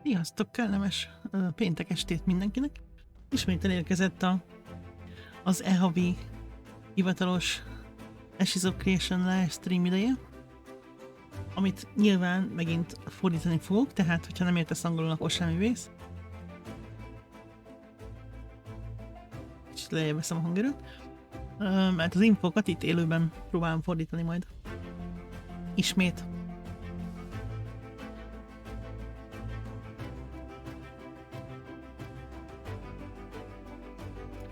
Sziasztok, kellemes péntek estét mindenkinek. Ismét elérkezett az e-havi hivatalos Ashes of Creation live stream ideje, amit nyilván megint fordítani fogok, tehát hogyha nem értesz angolul, akkor semmi vész. Kicsit lejjebb veszem a hangerőt, mert az infokat itt élőben próbálom fordítani majd. Ismét.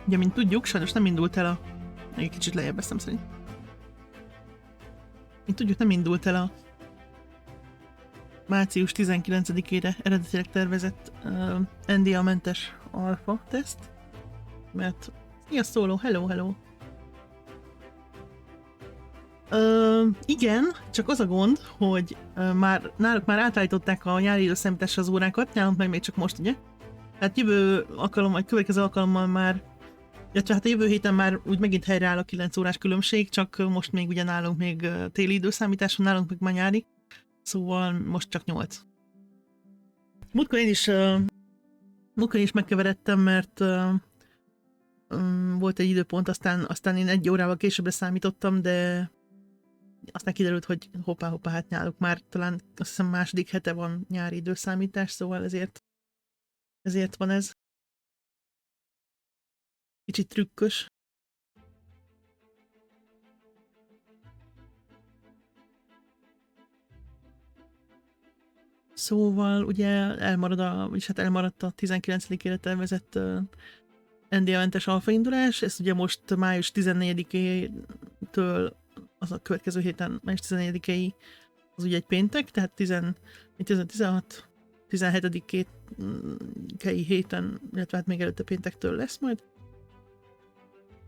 Ugye, mint tudjuk, sajnos nem indult el egy kicsit lejjebb veszem szerint. Mint tudjuk, nem indult el a március 19-ére eredetileg tervezett NDA-mentes Alfa teszt, mert mi a szóló? Hello! Igen, csak az a gond, hogy náluk már átállították a nyári időszámításra az órákat, nálunk meg még csak most, ugye? Tehát jövő alkalom, vagy következő alkalommal már, illetve hát a jövő héten már úgy megint helyreáll a 9 órás különbség, csak most még ugye nálunk még téli időszámítás van, nálunk meg már nyári, szóval most csak 8. Múltkor én is megkeveredtem, mert volt egy időpont, aztán én 1 órával későbbre számítottam, de aztán kiderült, hogy hoppá, hát náluk már talán azt hiszem második hete van nyári időszámítás, szóval ezért van ez. Kicsit trükkös. Szóval ugye elmaradt a 19-ére tervezett NDA-mentes alfa indulás, ez ugye most május 14-től, az a következő héten, május 14-i az ugye egy péntek, tehát 17-i héten, illetve hát még előtte péntektől lesz majd.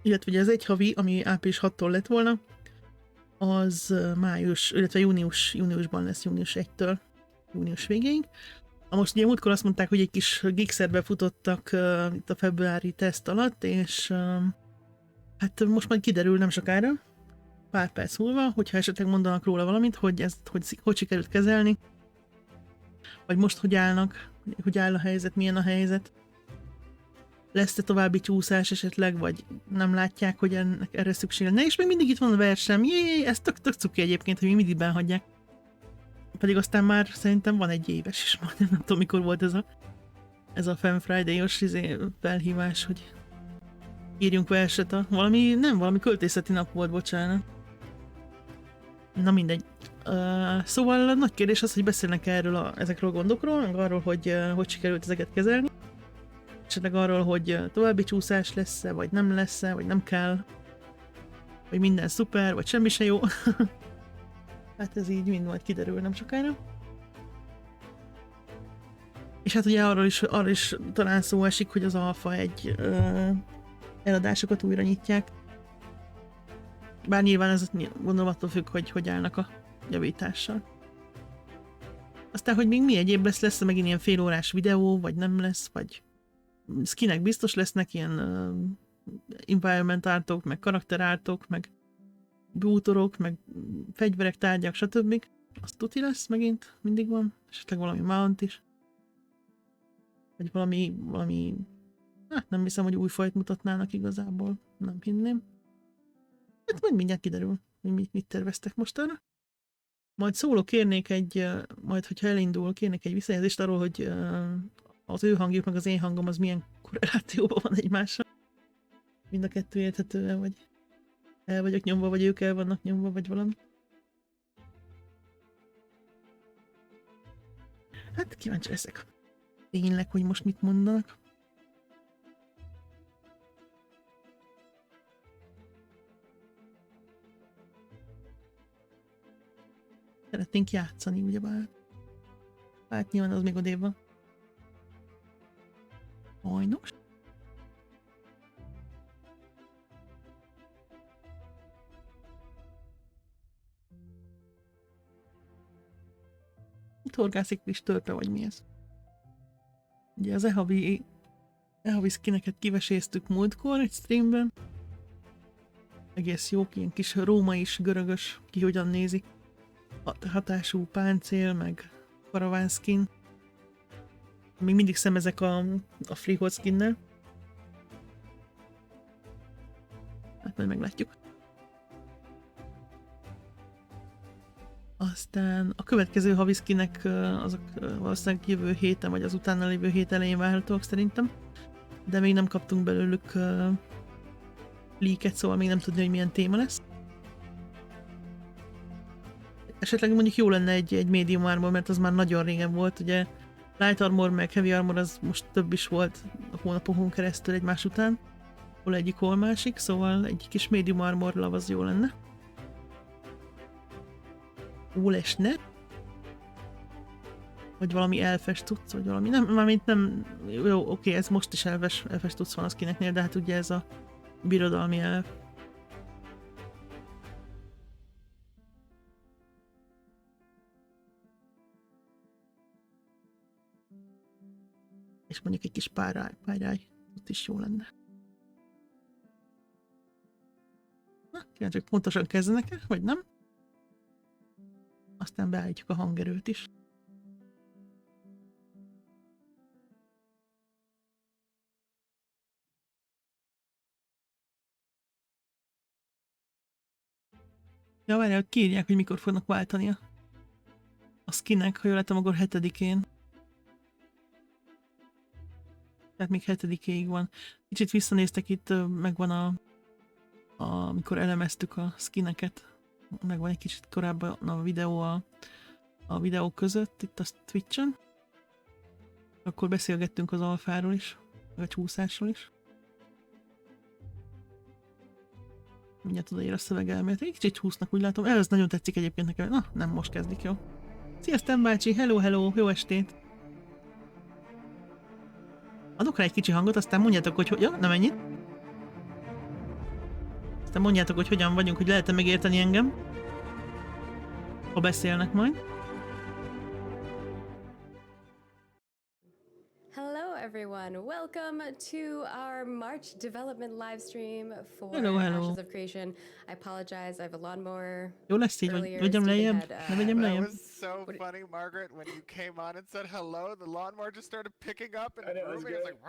Illetve ugye az egy havi, ami április 6-tól lett volna, az május, illetve júniusban lesz, június 1-től, június végéig. Most ugye múltkor azt mondták, hogy egy kis gigszerbe futottak itt a februári teszt alatt, és hát most majd kiderül nem sokára, pár perc múlva, hogyha esetleg mondanak róla valamit, hogy ezt hogy sikerült kezelni, vagy most hogy állnak, hogy áll a helyzet, milyen a helyzet. Lesz-e további csúszás esetleg, vagy nem látják, hogy erre szükség lenne, és még mindig itt van a versem. Jé, ez tök cuki egyébként, hogy még mindig benhagyják. Pedig aztán már szerintem van egy éves is, majd nem tudom mikor volt ez a Fan Friday-os felhívás, hogy írjunk verset valami költészeti nap volt, bocsánat. Na mindegy. Szóval nagy kérdés az, hogy beszélnek ezekről a gondokról, meg arról, hogy sikerült ezeket kezelni. Esetleg arról, hogy további csúszás lesz-e, vagy nem lesz-e, vagy nem kell. Vagy minden szuper, vagy semmi se jó. Hát ez így mind majd kiderül nem sokára. És hát ugye arról is talán szó esik, hogy az Alfa egy eladásokat újra nyitják. Bár nyilván ez gondolom attól függ, hogy állnak a javítással. Aztán, hogy még mi egyéb lesz megint ilyen félórás videó, vagy nem lesz, vagy skinek biztos lesznek ilyen environment artok, meg karakter artok, meg bútorok, meg fegyverek, tárgyak, stb. Az tuti lesz megint, mindig van. Esetleg valami mount is. Vagy valami... Hát nem hiszem, hogy új fajt mutatnának igazából. Nem hinném. Hát majd mindjárt kiderül, hogy mit terveztek mostanra. Majd majd hogyha elindul, kérnék egy visszajelzést arról, hogy az ő hangjuk meg az én hangom az milyen korrelációban van egymással. Mind a kettő érthető-e, vagy el vagyok nyomva, vagy ők el vannak nyomva, vagy valami. Hát kíváncsi leszek. Tényleg, hogy most mit mondanak. Szeretnénk játszani, ugyebár. Hát nyilván az még odébb van. Sajnos. Itt horgászik kis törpe, vagy mi ez? Ugye az e-havi skineket kiveséztük múltkor egy streamben. Egész jók, ilyen kis római is görögös, ki hogyan nézi. Hatású páncél, meg karaván skin. Még mindig szemezek a freehold skinnel. Hát majd meglátjuk. Aztán a következő havi skinek azok valószínűleg jövő héten, vagy az utána lévő hét elején várhatóak szerintem. De még nem kaptunk belőlük leaket, szóval még nem tudni, hogy milyen téma lesz. Esetleg mondjuk jó lenne egy medium armor, mert az már nagyon régen volt, ugye light armor meg heavy armor az most több is volt a hónapokon keresztül egymás után. Hol egyik, hol másik, szóval egy kis medium armor lav az jó lenne. Jó lesne. Vagy valami elfes tudsz, vagy valami, nem, jó, oké, ez most is elfes tudsz van az kineknél, de hát ugye ez a birodalmi elf. És mondjuk egy kis párály, ott is jó lenne. Na, kíváncsi, hogy pontosan kezdenek-e, vagy nem? Aztán beállítjuk a hangerőt is. Ja, várjál, hogy kiírják, hogy mikor fognak váltani a skinek, ha jól láttam, akkor 7-én. Tehát még 7-éig van. Kicsit visszanéztek itt, megvan amikor elemeztük a skineket. Megvan egy kicsit korábban a videó a videók között, itt a Twitch-en. Akkor beszélgettünk az Alfáról is, meg a csúszásról is. Mindjárt odaír a szövegelmélet. Egy kicsit húsznak, úgy látom. Ez nagyon tetszik egyébként nekem. Na, nem most kezdik, jó? Szia, Stan bácsi! Hello! Jó estét! Adok rá egy kicsi hangot, aztán mondjátok, hogy ja, nem ennyit. Aztán mondjátok, hogy hogyan vagyunk, hogy lehet-e megérteni engem. Ha beszélnek majd. Everyone, welcome to our March development live stream for hello. Ashes of Creation. I apologize, I have a lawnmower. Jó lesz így, vagy vegyem lejjebb? Ne vegyem lejjebb? That was so funny, Margaret, when you came on and said hello, the lawnmower just started picking up and moving. It was like,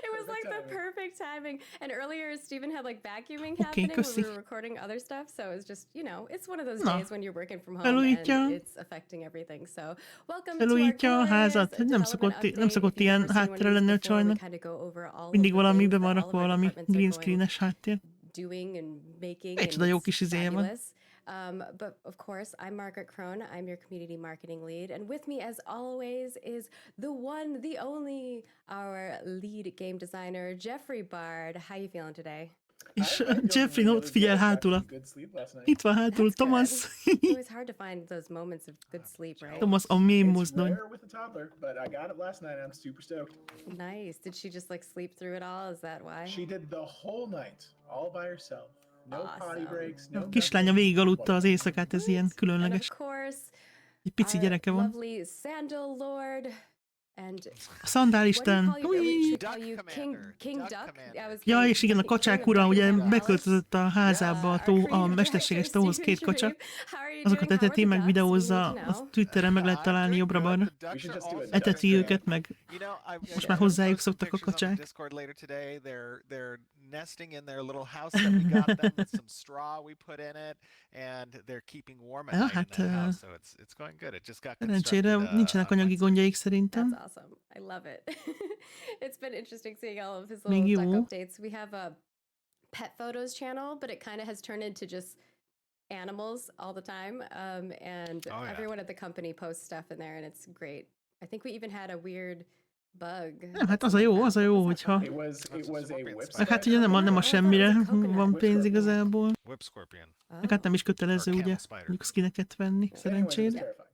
It was like the perfect timing. And earlier, Stephen had like vacuuming Oké, happening when köszi. we were recording other stuff. So it was just, you know, it's one of those Na, days when you're working from home felújítja, and it's affecting everything. So welcome to our felújítja a glorious házat. Nem development szokott, nem update. szokott If you've ilyen never seen one of háttere these lenni a before, we csajnak. kind of go over all of Mindig the things valamibe that van all of rakva our valami departments are green going screen-es háttér. doing and making, Egy and csoda jó it's kis izéje van. fabulous. But of course, I'm Margaret Crone. I'm your community marketing lead. And with me, as always, is the one, the only, our lead game designer, Jeffrey Bard. How you feeling today? És Jeffrey ott figyel hátul. Itt van hátul That's Thomas. good. It's always hard to find those moments of good sleep, right? Thomas a mém It's mozdony. rare with a toddler, but I got it last night. I'm super stoked. Nice. Did she just like sleep through it all? Is that why? She did the whole night, all by herself. No potty Awesome. breaks, no A kislánya végig aludta az éjszakát, ez ilyen And különleges. of course, Egy pici our gyereke van. lovely Sandal Lord. And A szandálisten. what do you Duck call you? commander. King Duck Duck? commander. I was Ja, getting és igen, a like kacsák King ura of ugye Duck Palace. beköltözött a házába Our a creative mesterséges director, tóhoz Stephen 2 kacsa. Sharif. How are you Azokat doing? How eteti, are meg the ducks? We videózza, need to a know. Twitteren meg lehet találni jobbra-balra. The ducks are awesome. Eteti őket, meg You know, most már hozzájuk szoktak a pictures on the kacsák. Discord later today. They're nesting in their little house that we got them with some straw we put in it, and they're keeping warm at Ja, night in hát that house. So it's going good. It just got szerencsére constructed, nincsenek on anyagi Wednesday. gondjaik That's szerintem. awesome. I love it. It's been interesting seeing all of his Még little duck jó. updates. We have a pet photos channel, but it kind of has turned into just animals all the time. And Oh, yeah. everyone at the company posts stuff in there, and it's great. I think we even had a weird bug. Nem, hát that az a someone jó, found. az a What jó, was that hogyha... bug? It was a Scorpion whip. Meg hát ugye nem a semmire van pénz igazából. Whip scorpion. Meg hát nem is kötelező Or ugye camel spider. mondjuk skineket venni, Anyway, it was szerencsére. terrifying.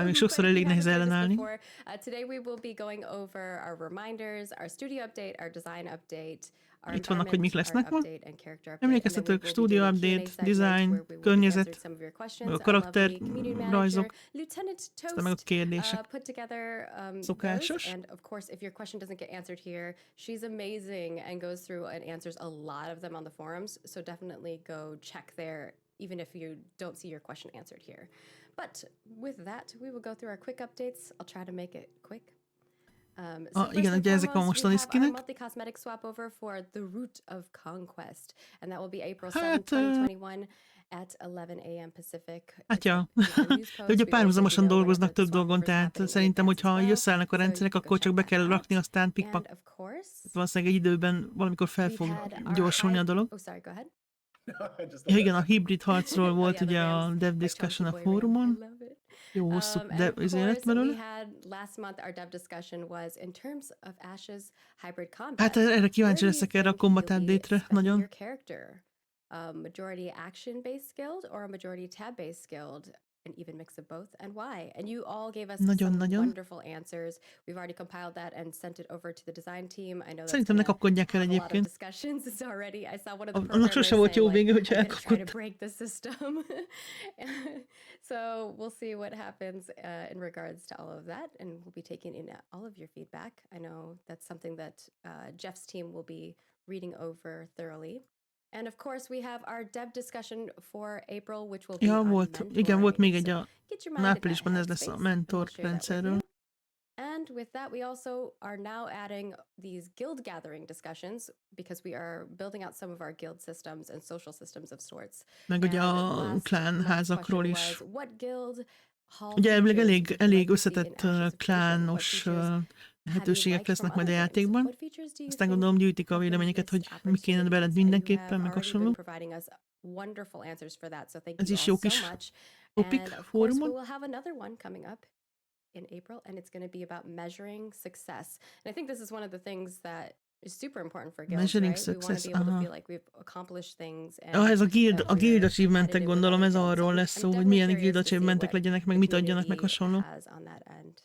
Még sokszor but if elég you nehéz haven't tried this ellenállni. before, today we will be going over our reminders, our studio update, our design update, our Itt vannak, hogy mik environment, lesznek our ma. update and character update, Emlékeztetők, and then we will be studio doing a update, Q&A segment design, where we will be környezet, answering some of your questions. a Our karakter, lovely community manager, rajzok, Lieutenant aztán meg a Toast, kérdések. put together those. Szokásos. And of course, if your question doesn't get answered here, she's amazing and goes through and answers a lot of them on the forums. So definitely go check there, even if you don't see your question answered here. But with that, we will go through our quick updates. I'll try to make it quick. So first igen, and ugye ezek a foremost, we mostani have our skinek. multi-cosmetic swap over for The Root of Conquest. And that will be April 7th, Hát, 2021 at 11 a.m. Pacific. Hát It's ja, in our news de post. ugye We párhuzamosan will let you know dolgoznak whenever több the dolgon, swap over is tehát happening szerintem, in advance hogyha as well. összeállnak a So rendszerek, you go akkor csak check be kell that rakni, out. aztán And pikpak. of course, Valószínűleg egy időben valamikor fel we fog had our gyorsulni a dolog. Oh, sorry, go ahead. I just Ja love igen, a that. hibrid harcról volt yeah, the ugye a Rams, dev like discussion a Chunky Boy Ram. I fórumon. love it. Jó hosszú And dev of izé lett course, we belőle. had last month our dev discussion was in terms of Ash's hybrid combat. Hát erre Where kíváncsi do you leszek erre a think combat you'll be update-re specing nagyon. your character? Majority action-based skilled or a majority tab-based skilled? An even mix of both, and why? And you all gave us some Nagyon. wonderful answers. We've already compiled that and sent it over to the design team. I know that's Szerintem ne gonna kapkodják el have a lot of egyébként. discussions. It's already. I saw one of the Annak programmers sose volt saying jó vége, like, hogyha I'm gonna try to elkapkodták. break the system. So we'll see what happens in regards to all of that, and we'll be taking in all of your feedback. I know that's something that Jeff's team will be reading over thoroughly. And of course, we have our dev discussion for April, which will be Ja, on volt, igen, volt még egy mentoring. a So get your mind in that áprilisban ez lesz a headspace, and mentor we'll share that with rendszerről. you. And with that, we also are now adding these guild gathering discussions because we are building out some of our guild systems and social systems of sorts. Meg ugye And a last klán month's házakról question is. was, what guild hall Ugye elvileg features elég, would you elég like to see in összetett Ash's expansion? What klános features have you lehetőségek liked from lesznek majd a other games? játékban. What features do you Aztán think gondolom gyűjtik a have been véleményeket, missed hogy mi kéne beled opportunities? And you mindenképpen, have meg already hasonló. been providing us wonderful answers for that, so thank Ez you is all jó so kis much. topik And of course, we fórumon. will have another one coming up in April, and it's going to be about measuring success. And I think this is one of the things that is super important for guilds, Measuring right? We want to success, be able to aha. feel like we've accomplished things. And Ez a guild that we're achievementek, competitive with gondolom other ez guilds. arról So lesz I'm szó, hogy definitely milyen curious guild to see achievementek what legyenek, meg the mit adjanak, meg community hasonló. has on that end.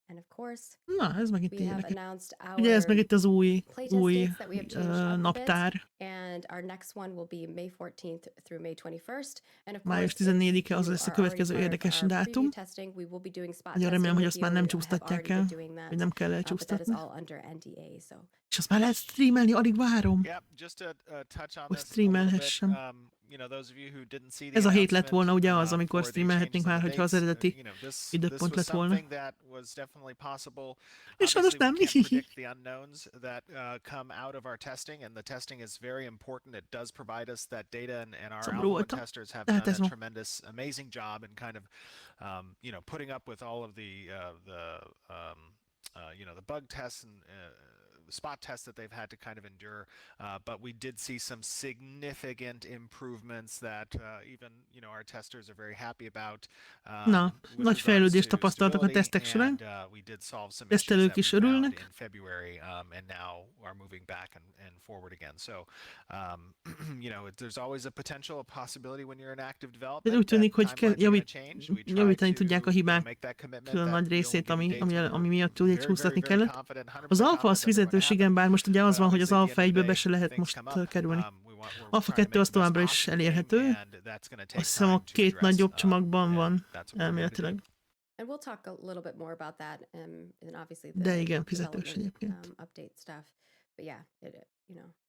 And of course, Na, ez meg itt we have érdekes. announced Ugye ez meg our itt az új playtest dates that we have changed up a bit, naptár. and our next one will be May 14th through May 21st. And of Május course, if 14-e az you lesz a are already következő part of érdekes our dátum. preview testing, we will be doing spot Nagyon testing remélem, hogy with azt már you. nem We have csúsztatják already el, been doing that, hogy nem kell but that is elcsúsztatni. all under NDA. So És azt már lehet streamelni, alig várom. Yep, just to touch on Hogy this a little bit. streamelhessem. Ez a hét lett volna ugye az, amikor streamelhetnénk már, hogyha az eredeti időpont lett volna. És sajnos nem. Szomorú voltam. Tehát ez ma. Putting up with all of the bug tests and spot tests that they've had to kind of endure, but we did see some significant improvements that even our testers are very happy about. Na, nagy fejlődést tapasztaltak a tesztek során. Tesztelők is örülnek. In February, and now are moving back and forward again. So, there's always a potential, a possibility when you're in active development. Úgy tűnik, hogy javítani tudják a hibák külön nagy részét, ami miatt csúsztatni kellett. Az Alfa az fizetős, igen, bár most ugye az van, hogy az Alfa 1-ből be se lehet most kerülni. Alfa 2 az továbbra is elérhető. Azt hiszem a 2 nagyobb csomagban van elméletileg. And we'll talk a little bit more about that, and obviously De igen, fizetős egyébként. Update stuff. But yeah,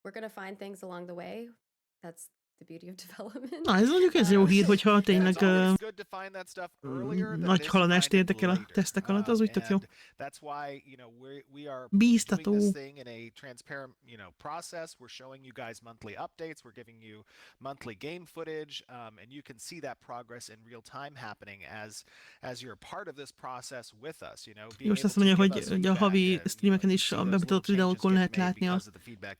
we're gonna find things along the way. That's the beauty of development. Na, ez mondjuk ez jó hír, hogyha tényleg nagy haladást értek el a tesztek alatt, az úgy tök jó. Bíztató. We're showing you guys monthly updates, we're giving you monthly game footage, and you can see that progress in real time happening as you're part of this process with us, Most azt mondja, hogy a havi streameken is a bemutatott videókon lehet látni a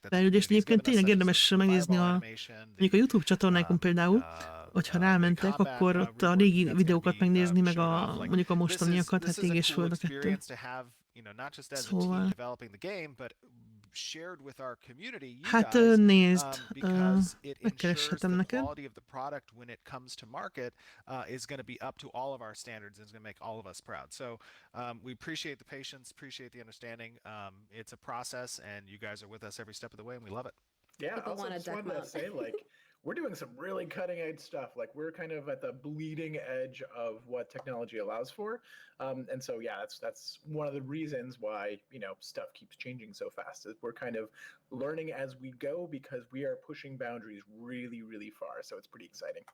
fejlődést. Egyébként tényleg érdemes megnézni mondjuk a YouTube csatornákon például, hogyha rámentek, akkor ott a régi videókat megnézni, meg mondjuk a mostaniakat, hát ég és föld a kettő. Szóval... Hát nézd, megkereshetem neked. We appreciate the patience, appreciate the understanding. It's a process, and you guys are with us every step of the way, and we love it. Yeah, I also just wanted to say, we're doing some really cutting edge stuff. We're kind of at the bleeding edge of what technology allows for. And so, yeah, that's one of the reasons why, stuff keeps changing so fast. Is we're kind of learning as we go because we are pushing boundaries really, really far. So it's pretty exciting.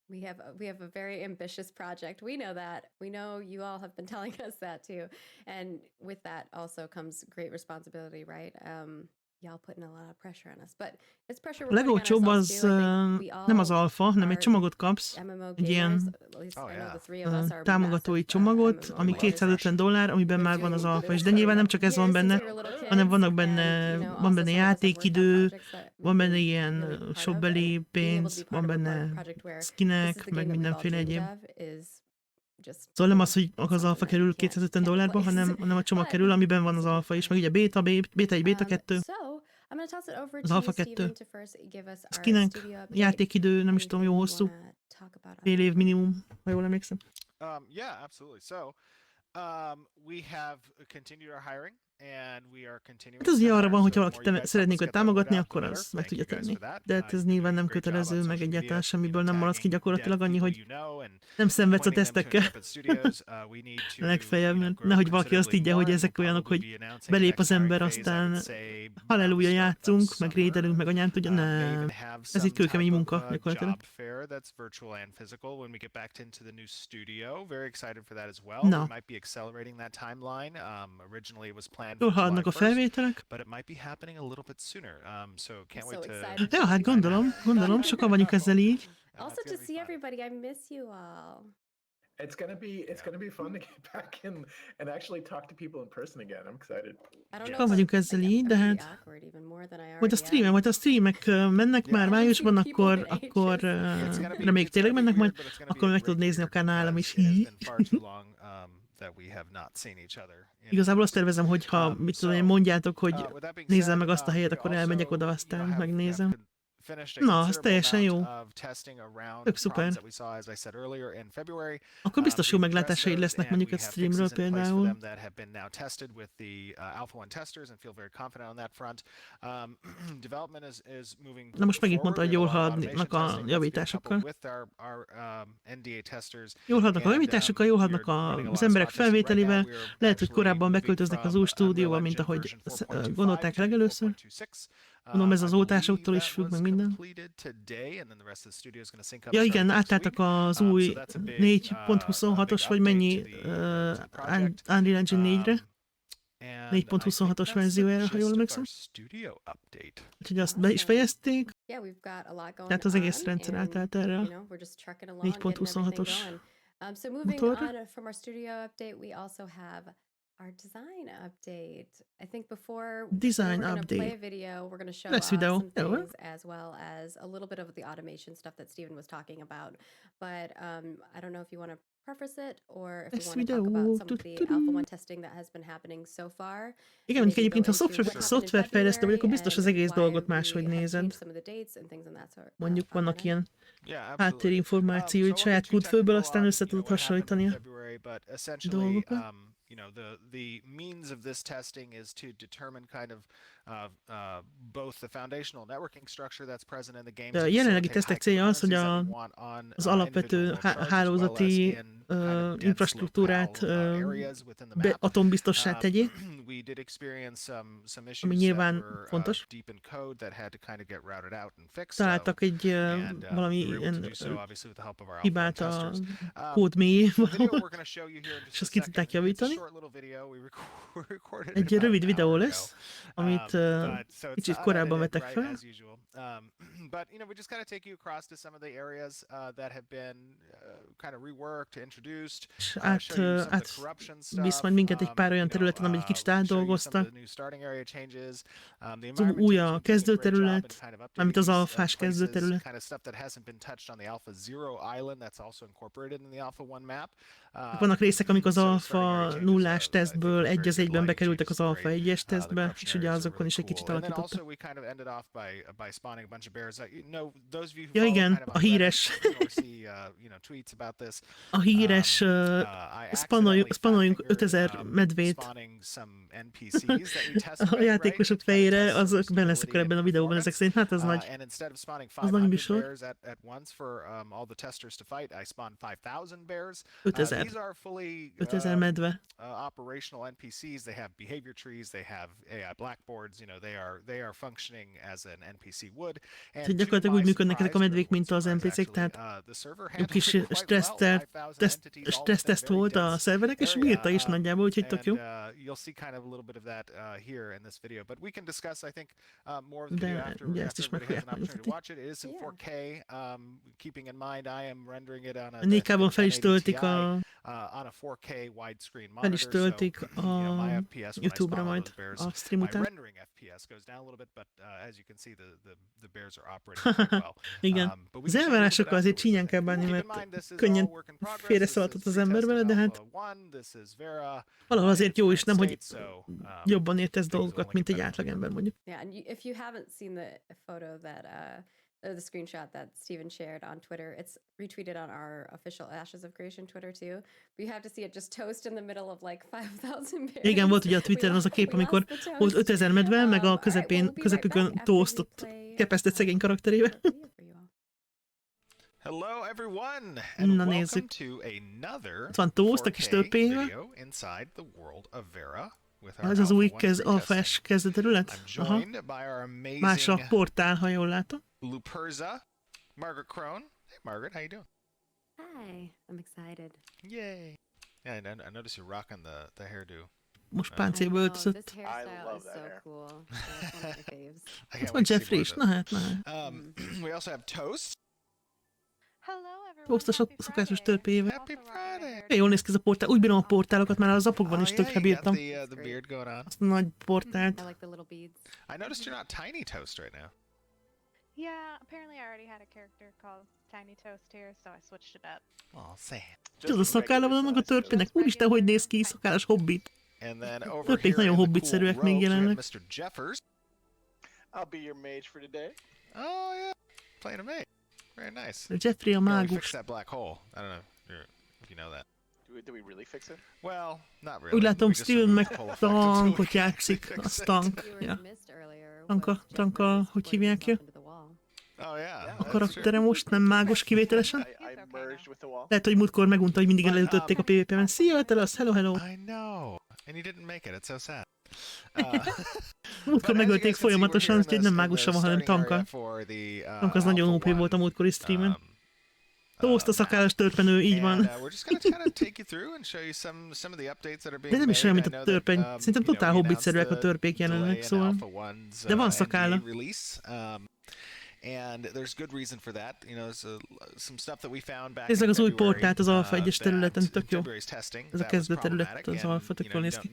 We have a very ambitious project. We know that. We know you all have been telling us that too. And with that also comes great responsibility, right? Y'all putting a lot of pressure on us, but it's pressure we're putting on legolcsóbb az nem az Alfa, hanem egy csomagot kapsz, egy ilyen támogatói csomagot, ami $250, amiben már van az Alfa is, de nyilván nem csak ez van benne, hanem van benne játékidő, van benne ilyen shopbeli pénz, van benne skinek, meg mindenféle egyéb. Szóval nem az, hogy az Alfa kerül $250, hanem a csomag kerül, amiben van az Alfa is, meg ugye beta 1, beta 2, az Alfa 2, skinek, játékidő, nem is tudom, jó hosszú, fél év minimum, ha jól emlékszem. Yeah, absolutely. So, we have continued our hiring. Hát az ugye arra van, hogyha valaki szeretnék őt támogatni, akkor az meg tudja tenni. De hát ez nyilván nem kötelező, meg egyáltalán semmiből nem maradsz ki, gyakorlatilag annyi, hogy nem szenvedsz a tesztekkel. Legfeljebb, mert nehogy valaki azt higgye, hogy ezek olyanok, hogy belép az ember, aztán halleluja, játszunk, meg rédelünk, meg anyám tudja. Nem. Ez egy kőkemény munka, gyakorlatilag. Na. Jól haladnak a felvételek. Ja, hát gondolom, sokan vagyunk ezzel így. Also to see everybody, I miss you all. It's gonna be fun to get back and actually talk to people in person again. I'm excited. Sokan vagyunk ezzel így, de hát majd a streamek mennek már májusban, akkor reméljük tényleg mennek majd, akkor meg tudod nézni a kanálam is. Igazából azt tervezem, hogy ha mondjátok, hogy nézzem meg azt a helyet, akkor elmegyek oda, aztán megnézem. Na, az teljesen jó. Tök szuper. Akkor biztos jó meglátásaid lesznek mondjuk egy streamről például. Na most megint mondta, hogy jól haladnak a javításokkal. Jól haladnak a javításokkal, jól haladnak az emberek felvételével. Lehet, hogy korábban beköltöznek az új stúdióba, mint ahogy gondolták legelőször. Mondom, ez az oltásoktól is függ, meg minden. Ja igen, átálltak az új 4.26-os, vagy mennyi Unreal Engine 4-re. 4.26-os verziójára, ha jól emlékszem. Úgyhogy azt be is fejezték. Tehát az egész rendszer átállt erre a 4.26-os motorra. Our design update. I think before design we're gonna update. play a video, we're gonna show Lesz off videó. some things as well as a little bit of the automation stuff that Steven was talking about. But I don't know if you want to preface it or if you want to talk about some of the Alpha 1 testing that has been happening so far. Igen, mondjuk egyébként, ha szoftverfejlesztő vagy, akkor biztos az egész dolgot máshogy nézed. Mondjuk vannak ilyen háttérinformáció, hogy saját kódfőből aztán össze tudod hasonlítani a dolgokat. You know, the means of this testing is to determine kind of both the foundational networking structure that's present in the game. A jelenlegi tesztek célja az, hogy az alapvető hálózati infrastruktúrát atombiztossá tegyék, ami nyilván fontos. Találtak egy valami ilyen hibát a kód mélyével, és azt ki tudták javítani. Egy rövid videó lesz, amit kicsit korábban vettek fel. But you know, we just kind of take you across to some of the areas that have been kind of reworked, introduced. Visz majd minket egy pár olyan területen, amit egy kicsit átdolgoztak. Az új a kezdőterület, amit az alfás kezdőterület. Vannak részek, amik az alfa nullás tesztből egy az egyben bekerültek az alfa 1-es tesztbe, és ugye azokon is egy kicsit alakítottak. Ja igen, a híres spanuljunk 5000 medvét a játékosok fejére, azok benne lesznek ebben a videóban ezek szerint. Hát az nagy műsor. 5000 medve. Operational NPCs, they have behavior trees, they have AI blackboards, you know, they are functioning as an NPC would. Tehát gyakorlatilag úgy működnek ezek a medvék, mint az NPC-k, tehát egy kis stresszteszt volt a szerverek, és bírta is nagyjából, úgyhogy tök jó. De ugye ezt is meg fogják mutatni. 4K-ban fel is töltik a YouTube-ra majd a stream után. Igen, az elvárásokkal azért csínyán kell bánni, mert könnyen félreszaladhat az ember vele, de hát valahol azért jó is, nem, hogy jobban értesz dolgokat, mint egy átlagember mondjuk. Yeah, and if you haven't seen the photo that or the screenshot that Steven shared on Twitter, it's retweeted on our official Ashes of Creation Twitter too. But you have to see it just toast in the middle of like 5000 bears. Igen, volt ugye a Twitteren az a kép, amikor volt 5000 medve, meg a közepükön toastot kepesztett szegény karakterével. Hello everyone, and welcome to another van toast a kis törpével. Ez az új alfás kezdőterület? Aha. Más a portál, ha jól látom. Margaret Crone. Hey Margaret, how you doing? Hi, I'm excited. Yay. Yeah, I noticed you're rocking the hairdo. Most páncélba öltözött. This hairstyle is so cool. That's one of my faves. Ott van Jeffrey is, na hát. We also have Toast. Toast a szokásos törpéjével. Happy Friday. Jól néz ki ez a portál. Úgy bírom a portálokat, már az apokban is tökre bírtam. The beard going on. Azt a nagy portált. I like the little beads. I noticed you're not Tiny Toast right now. Yeah, apparently I already had a character called Tiny Toast here, so I switched it up. Oh, sad. Ez a szakálla van annak a törpének. Úristen, hogy néz ki, szakállas hobbit. Törpék nagyon hobbitszerűek még jelenleg. Mr. Jeffers. I'll be your mage for today. Oh yeah, playing a mage. Very nice. Jeffrey a mágus. Fix that black hole. I don't know if you know that. Do we really fix it? Well, not really. Úgy látom, Steven meg tankot játszik. Az tank. Ja. Tanka, hogy hívják ki? Oh, yeah. A karaktere most nem mágos kivételesen? Lehet, hogy múltkor megunta, hogy mindig elütötték a PvP-ben. Szia, Telasz, hello. I know. And you didn't make it, it's so sad. Múltkor megölték folyamatosan, úgyhogy nem mágusa van, hanem tanka. Tanka az nagyon OP volt a múltkori streamen. Toast a szakállas törpenő, így van. De nem is olyan, mint a törpeny. Szerintem totál hobbitszerűek a törpék jelenleg, szóval. De van szakálla. Nézzük az új portált az Alfa egyes területen, tök jó. Ez a kezdőterület az Alfa, tök jól néz ki.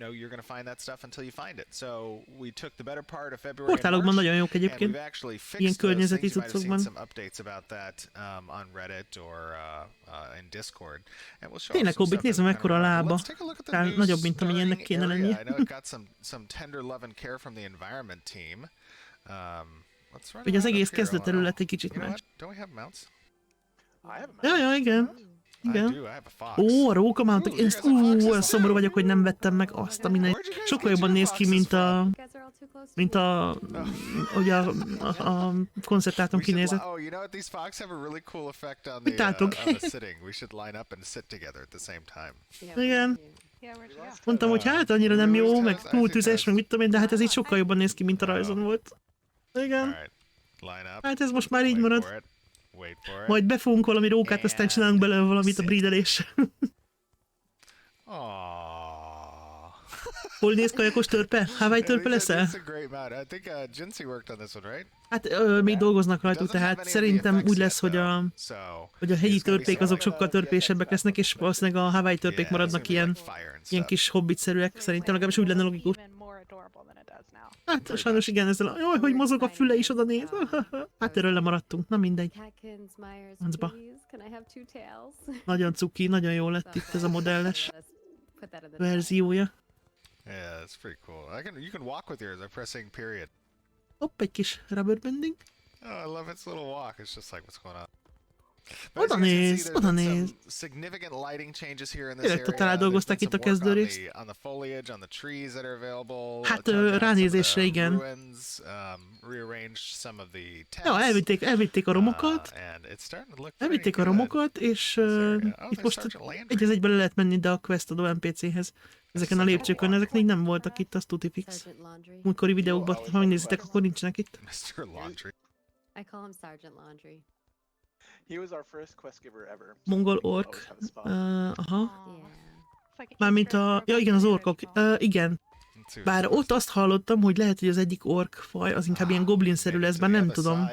Portálokban nagyon jók egyébként. Ilyen környezeti cuccokban. Tényleg hobbit, nézd mekkora a lába. Talán nagyobb, mint amilyennek kéne lennie. Ugye az egész kezdőterület egy kicsit más. Ja, igen. Igen. Ó, a rókamántok. Én ezt olyan szomorú vagyok, hogy nem vettem meg azt, ami sokkal jobban néz ki, mint a koncertáton kinézett. Mit álltok? Igen. Mondtam, hogy hát annyira nem jó, meg túl tüzes, meg mit tudom én, de hát ez így sokkal jobban néz ki, mint a rajzon volt. Igen. Hát ez most már így marad. Majd befogunk valami rókát, aztán csinálunk belőle valamit a breedelés. Hol néz kajakos törpe? Hawaii törpe leszel? Hát még dolgoznak rajtuk, tehát szerintem úgy lesz, hogy a hegyi törpék azok sokkal törpésebbek lesznek, és valószínűleg a Hawaii törpék maradnak ilyen kis hobbitszerűek. Szerintem legalábbis úgy lenne logikus. Hát sajnos igen, ezzel, jaj, hogy mozog a füle is, oda néz. Hát erről lemaradtunk, na mindegy. Hancba. Nagyon cuki, nagyon jó lett itt ez a modelles verziója. Hopp, egy kis rubberbanding. Oda néz, oda néz. Tényleg totál dolgozták itt a kezdőrészt. Hát ránézésre igen. Ja, elvitték a romokat. Elvitték a romokat, és itt most egy az egyben le lehet menni ide a questadó NPC-hez. Ezeken a lépcsőkön, ezek még nem voltak itt, az tuti fix. Múltkori videókban, ha megnézitek, akkor nincsenek itt. He was our first quest giver ever. Mongol ork. Aha. Mármint a... Ja, igen, az orkok. Igen. Bár ott azt hallottam, hogy lehet, hogy az egyik ork faj, az inkább ilyen goblinszerű lesz, bár nem tudom.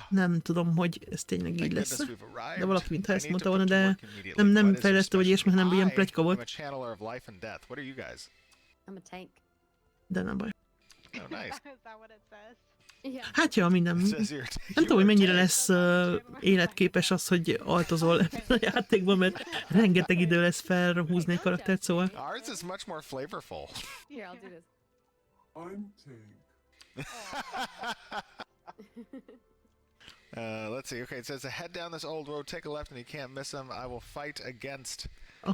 Nem tudom, hogy ez tényleg így lesz. De valaki mintha ezt mondta volna, de nem fejlesztő vagy ilyesmi, hanem ilyen pletyka volt. De nem baj. Hát ja, minden. Nem tudom, hogy mennyire lesz életképes az, hogy altozol ebben a játékban, mert rengeteg idő lesz felhúzni egy karaktert, szóval. Let's see. Okay, it says head down this old road, take a left, and you can't miss them. I will fight against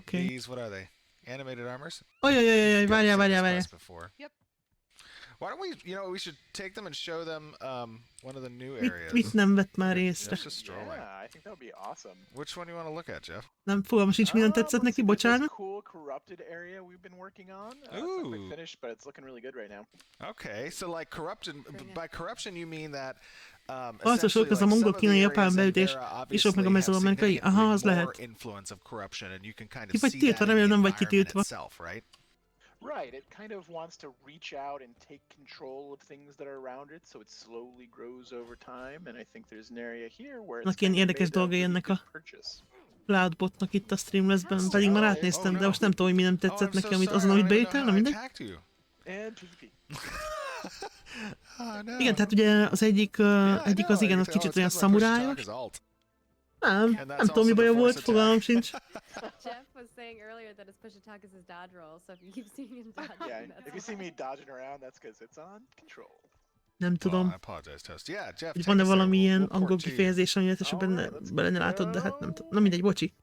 these. What are they? Animated armors? Ajajajaj, várjál. Yep. Why don't we, we should take them and show them one of the new areas. Mit nem vett már észre? Yeah, I think that would be awesome. Which one do you want to look at, Jeff? Nem fogalmam sincs, minden tetszett neki, bocsánat. Cool corrupted area we've been working on. It's not quite finished, but it's looking really good right now. Okay, so like by corruption you mean that harcosok, az a mongol, kínai, japán beütés, és ott meg a mezőamerikai. Aha, az lehet. Ki vagy tiltva, remélem nem vagy kitiltva. Right, it kind of wants to reach out and take control of things that are around it, so it slowly grows over time, and I think there's an area here where it's ilyen érdekes dolgai ennek a Cloudbotnak itt a Streamless-ben, pedig már átnéztem, de most nem tudom, hogy mi nem tetszett neki, amit beírtál, na mindegy. Igen, tehát ugye az egyik az igen, az kicsit olyan szamurájos. Nem tudom, mi baja volt, fogalmam sincs. Jeff was saying earlier that his push attack is his dodge roll, so if you keep seeing him dodging, yeah, if you see me dodging around, that's because it's on control. Nem tudom, hogy van-e valami ilyen angol kifejezés, amit esetben be lenne látod, de hát nem tudom. Na mindegy, bocsi.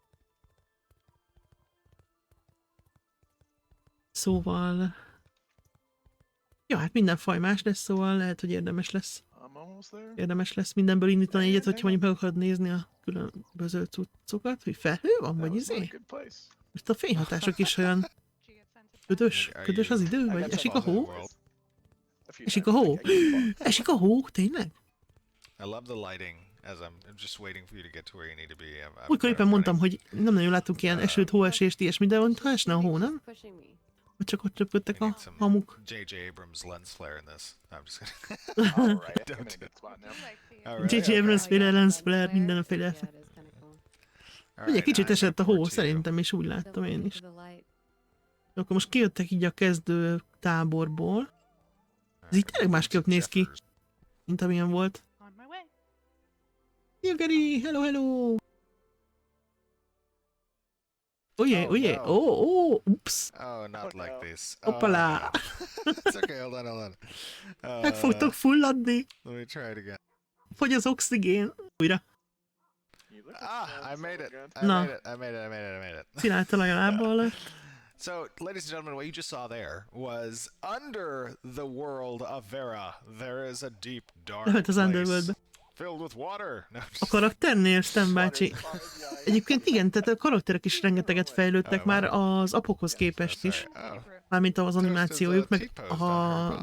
Szóval... Ja, hát minden faj más lesz, szóval lehet, hogy érdemes lesz. Érdemes lesz mindenből indítani egyet, hogyha mondjuk meg akarod nézni a különböző cuccokat, hogy felhő van, vagy izé. Most a fényhatások is olyan Ködös az idő, vagy esik a hó? Esik a hó? Esik a hó, tényleg? I love the lighting as I'm just waiting for you to get to where you need to be. Múltkor éppen mondtam, hogy nem nagyon látunk ilyen esőt, hóesést, ilyesmi, de ha esne a hó, nem? Vagy csak ott röpködtek a hamuk. J.J. Abrams lens flare in this. I'm just kidding. Alright, I'm in a good spot now. J.J. Abrams-féle lensflare, mindenféle. Ugye kicsit esett a hó, szerintem is úgy láttam én is. Akkor most kijöttek így a kezdő táborból. Ez így tényleg másképp néz ki, mint amilyen volt. Jövgeri, hello! Oje, ups! Oh, not like this. Hoppala! It's okay, hold on. Meg fogtok fulladni! Let me try it again. Fogy az oxigén. Újra. I made it. I made it. Csinálta legalább valami. So, ladies and gentlemen, what you just saw there was under the world of Vera, there is a deep, dark Lehet az place Underworldbe. filled with water. No, A karakternél, Stan bácsi. Egyébként igen, tehát a karakterek is rengeteget fejlődtek már az apokhoz képest is. Mármint az animációjuk, meg a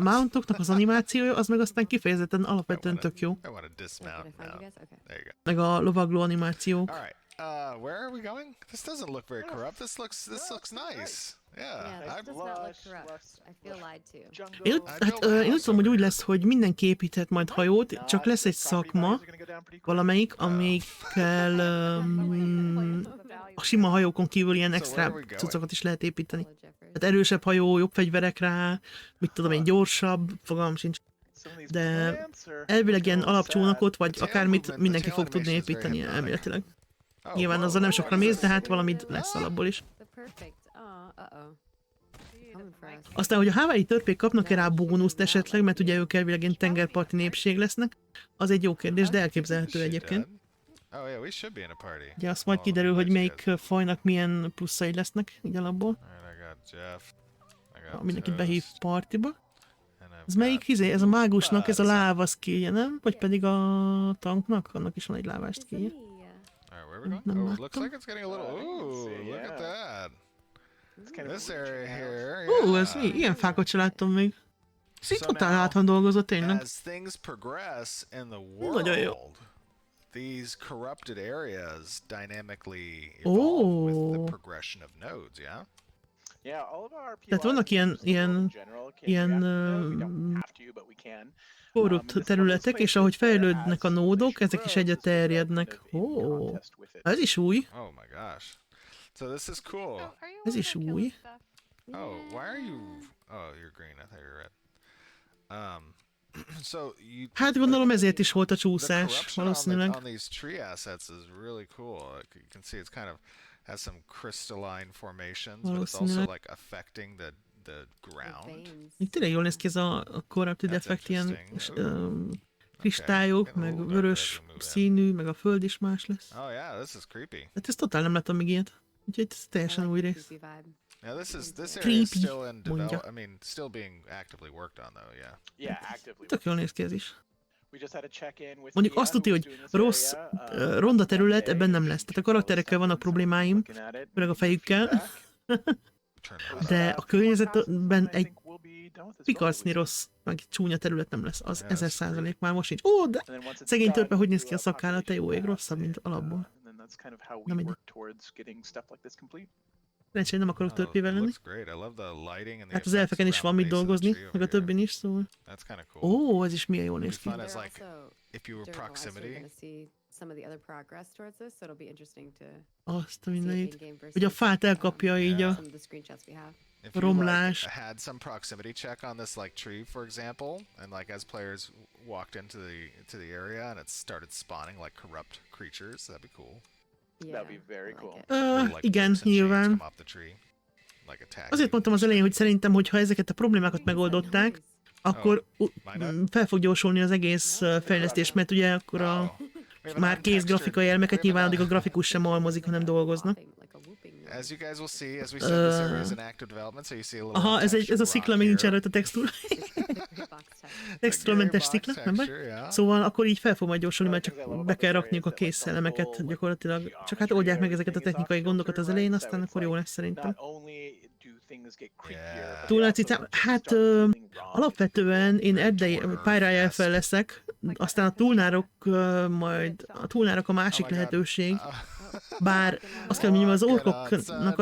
mountoknak az animációja, az meg aztán kifejezetten alapvetően tök jó. I want to dismount now. There you go. Meg a lovagló animációk. All right. Where are we going? This doesn't look very corrupt. This looks nice. Yeah. This does not look corrupt. I feel lied to. Én úgy tudom, hogy úgy lesz, hogy mindenki építhet majd hajót, csak lesz egy szakma, valamelyik, amikkel a sima hajókon kívül ilyen extra cuccokat is lehet építeni. Tehát erősebb hajó, jobb fegyverek rá, mit tudom én, gyorsabb, fogalmam sincs. De elvileg ilyen alapcsónakot, vagy akármit mindenki fog tudni építeni elméletileg. Nyilván azzal nem sokra mész, de hát valamit lesz alapból is. Aztán, hogy a Hawaii törpék kapnak-e rá bónuszt esetleg, mert ugye ők elvileg ilyen tengerparti népség lesznek, az egy jó kérdés, de elképzelhető egyébként. Ugye azt majd kiderül, hogy melyik fajnak milyen pluszai lesznek, így alapból. Mindenkit behív partiba. Ez melyik izé? Ez a mágusnak, ez a láva skillje, nem? Vagy pedig a tanknak? Annak is van egy lávás skillje. Nem láttam. Ez mi? Ilyen fákat se láttam még. Ez itt totál háthan dolgozott tényleg. Nagyon jó. These corrupted areas dynamically evolve with the progression of nodes, yeah? Tehát vannak ilyen korrupt területek, és ahogy fejlődnek a nódok, ezek is egyre terjednek. Ó, ez is új. Oh my gosh. So this is cool. Ez is új. Oh, why are you... Oh, you're green. I thought you were red. So you... Hát gondolom ezért is volt a csúszás, valószínűleg. On these tree assets is really cool. You can see it's kind of has some crystalline formations, but it's also like affecting the ground. Még tényleg jól néz ki ez a corrupted effect, ilyen kristályok, meg vörös színű, meg a föld is más lesz. Oh yeah, this is creepy. Hát ezt totál nem láttam még ilyet. Úgyhogy ez teljesen új rész. Yeah, this area is still in development. I mean, still being actively worked on though, yeah. Yeah, actively. Tök jól néz ki ez is. We just had a check-in with Mondjuk azt tudja, hogy rossz, ronda terület ebben nem lesz. Tehát a karakterekkel vannak problémáim, főleg a fejükkel. De a környezetben egy pikarcnyi rossz, meg csúnya terület nem lesz. Az 1000% már most nincs. Ó, de szegény törpe, hogy néz ki a szakállat, te jó ég, rosszabb, mint alapból. Nem mindegy. Szerencsére nem akarok törpével lenni. Hát az elfeken is van mit dolgozni, meg a többin is, szóval. Ó, ez is milyen jól néz ki. Azt a mindenit. Hogy a fát elkapja így a romlás. Had some proximity check on this like tree, for example, and like as players walked into the area and it started spawning like corrupt creatures, that'd be cool. That'd be very cool. Igen, nyilván. Azért mondtam az elején, hogy szerintem, hogyha ezeket a problémákat megoldották, akkor fel fog gyorsulni az egész fejlesztés, mert ugye akkor már kész grafikai elmeket nyilván addig a grafikus sem almozik, hanem dolgoznak. Aha, ez a szikla még nincs előtt a textúra. Textúramentes szikla, nem baj? Szóval akkor így fel fog majd gyorsulni, mert csak be kell rakniuk a kész elemeket gyakorlatilag. Csak hát oldják meg ezeket a technikai gondokat az elején, aztán akkor jó lesz szerintem. things get creepier. but they Túlnáci also tám... just Hát start feeling wrong. alapvetően én erdei pályrájelfel leszek, aztán a túlnárok majd a túlnárok a másik lehetőség. Bár azt kell mondjam, az orkoknak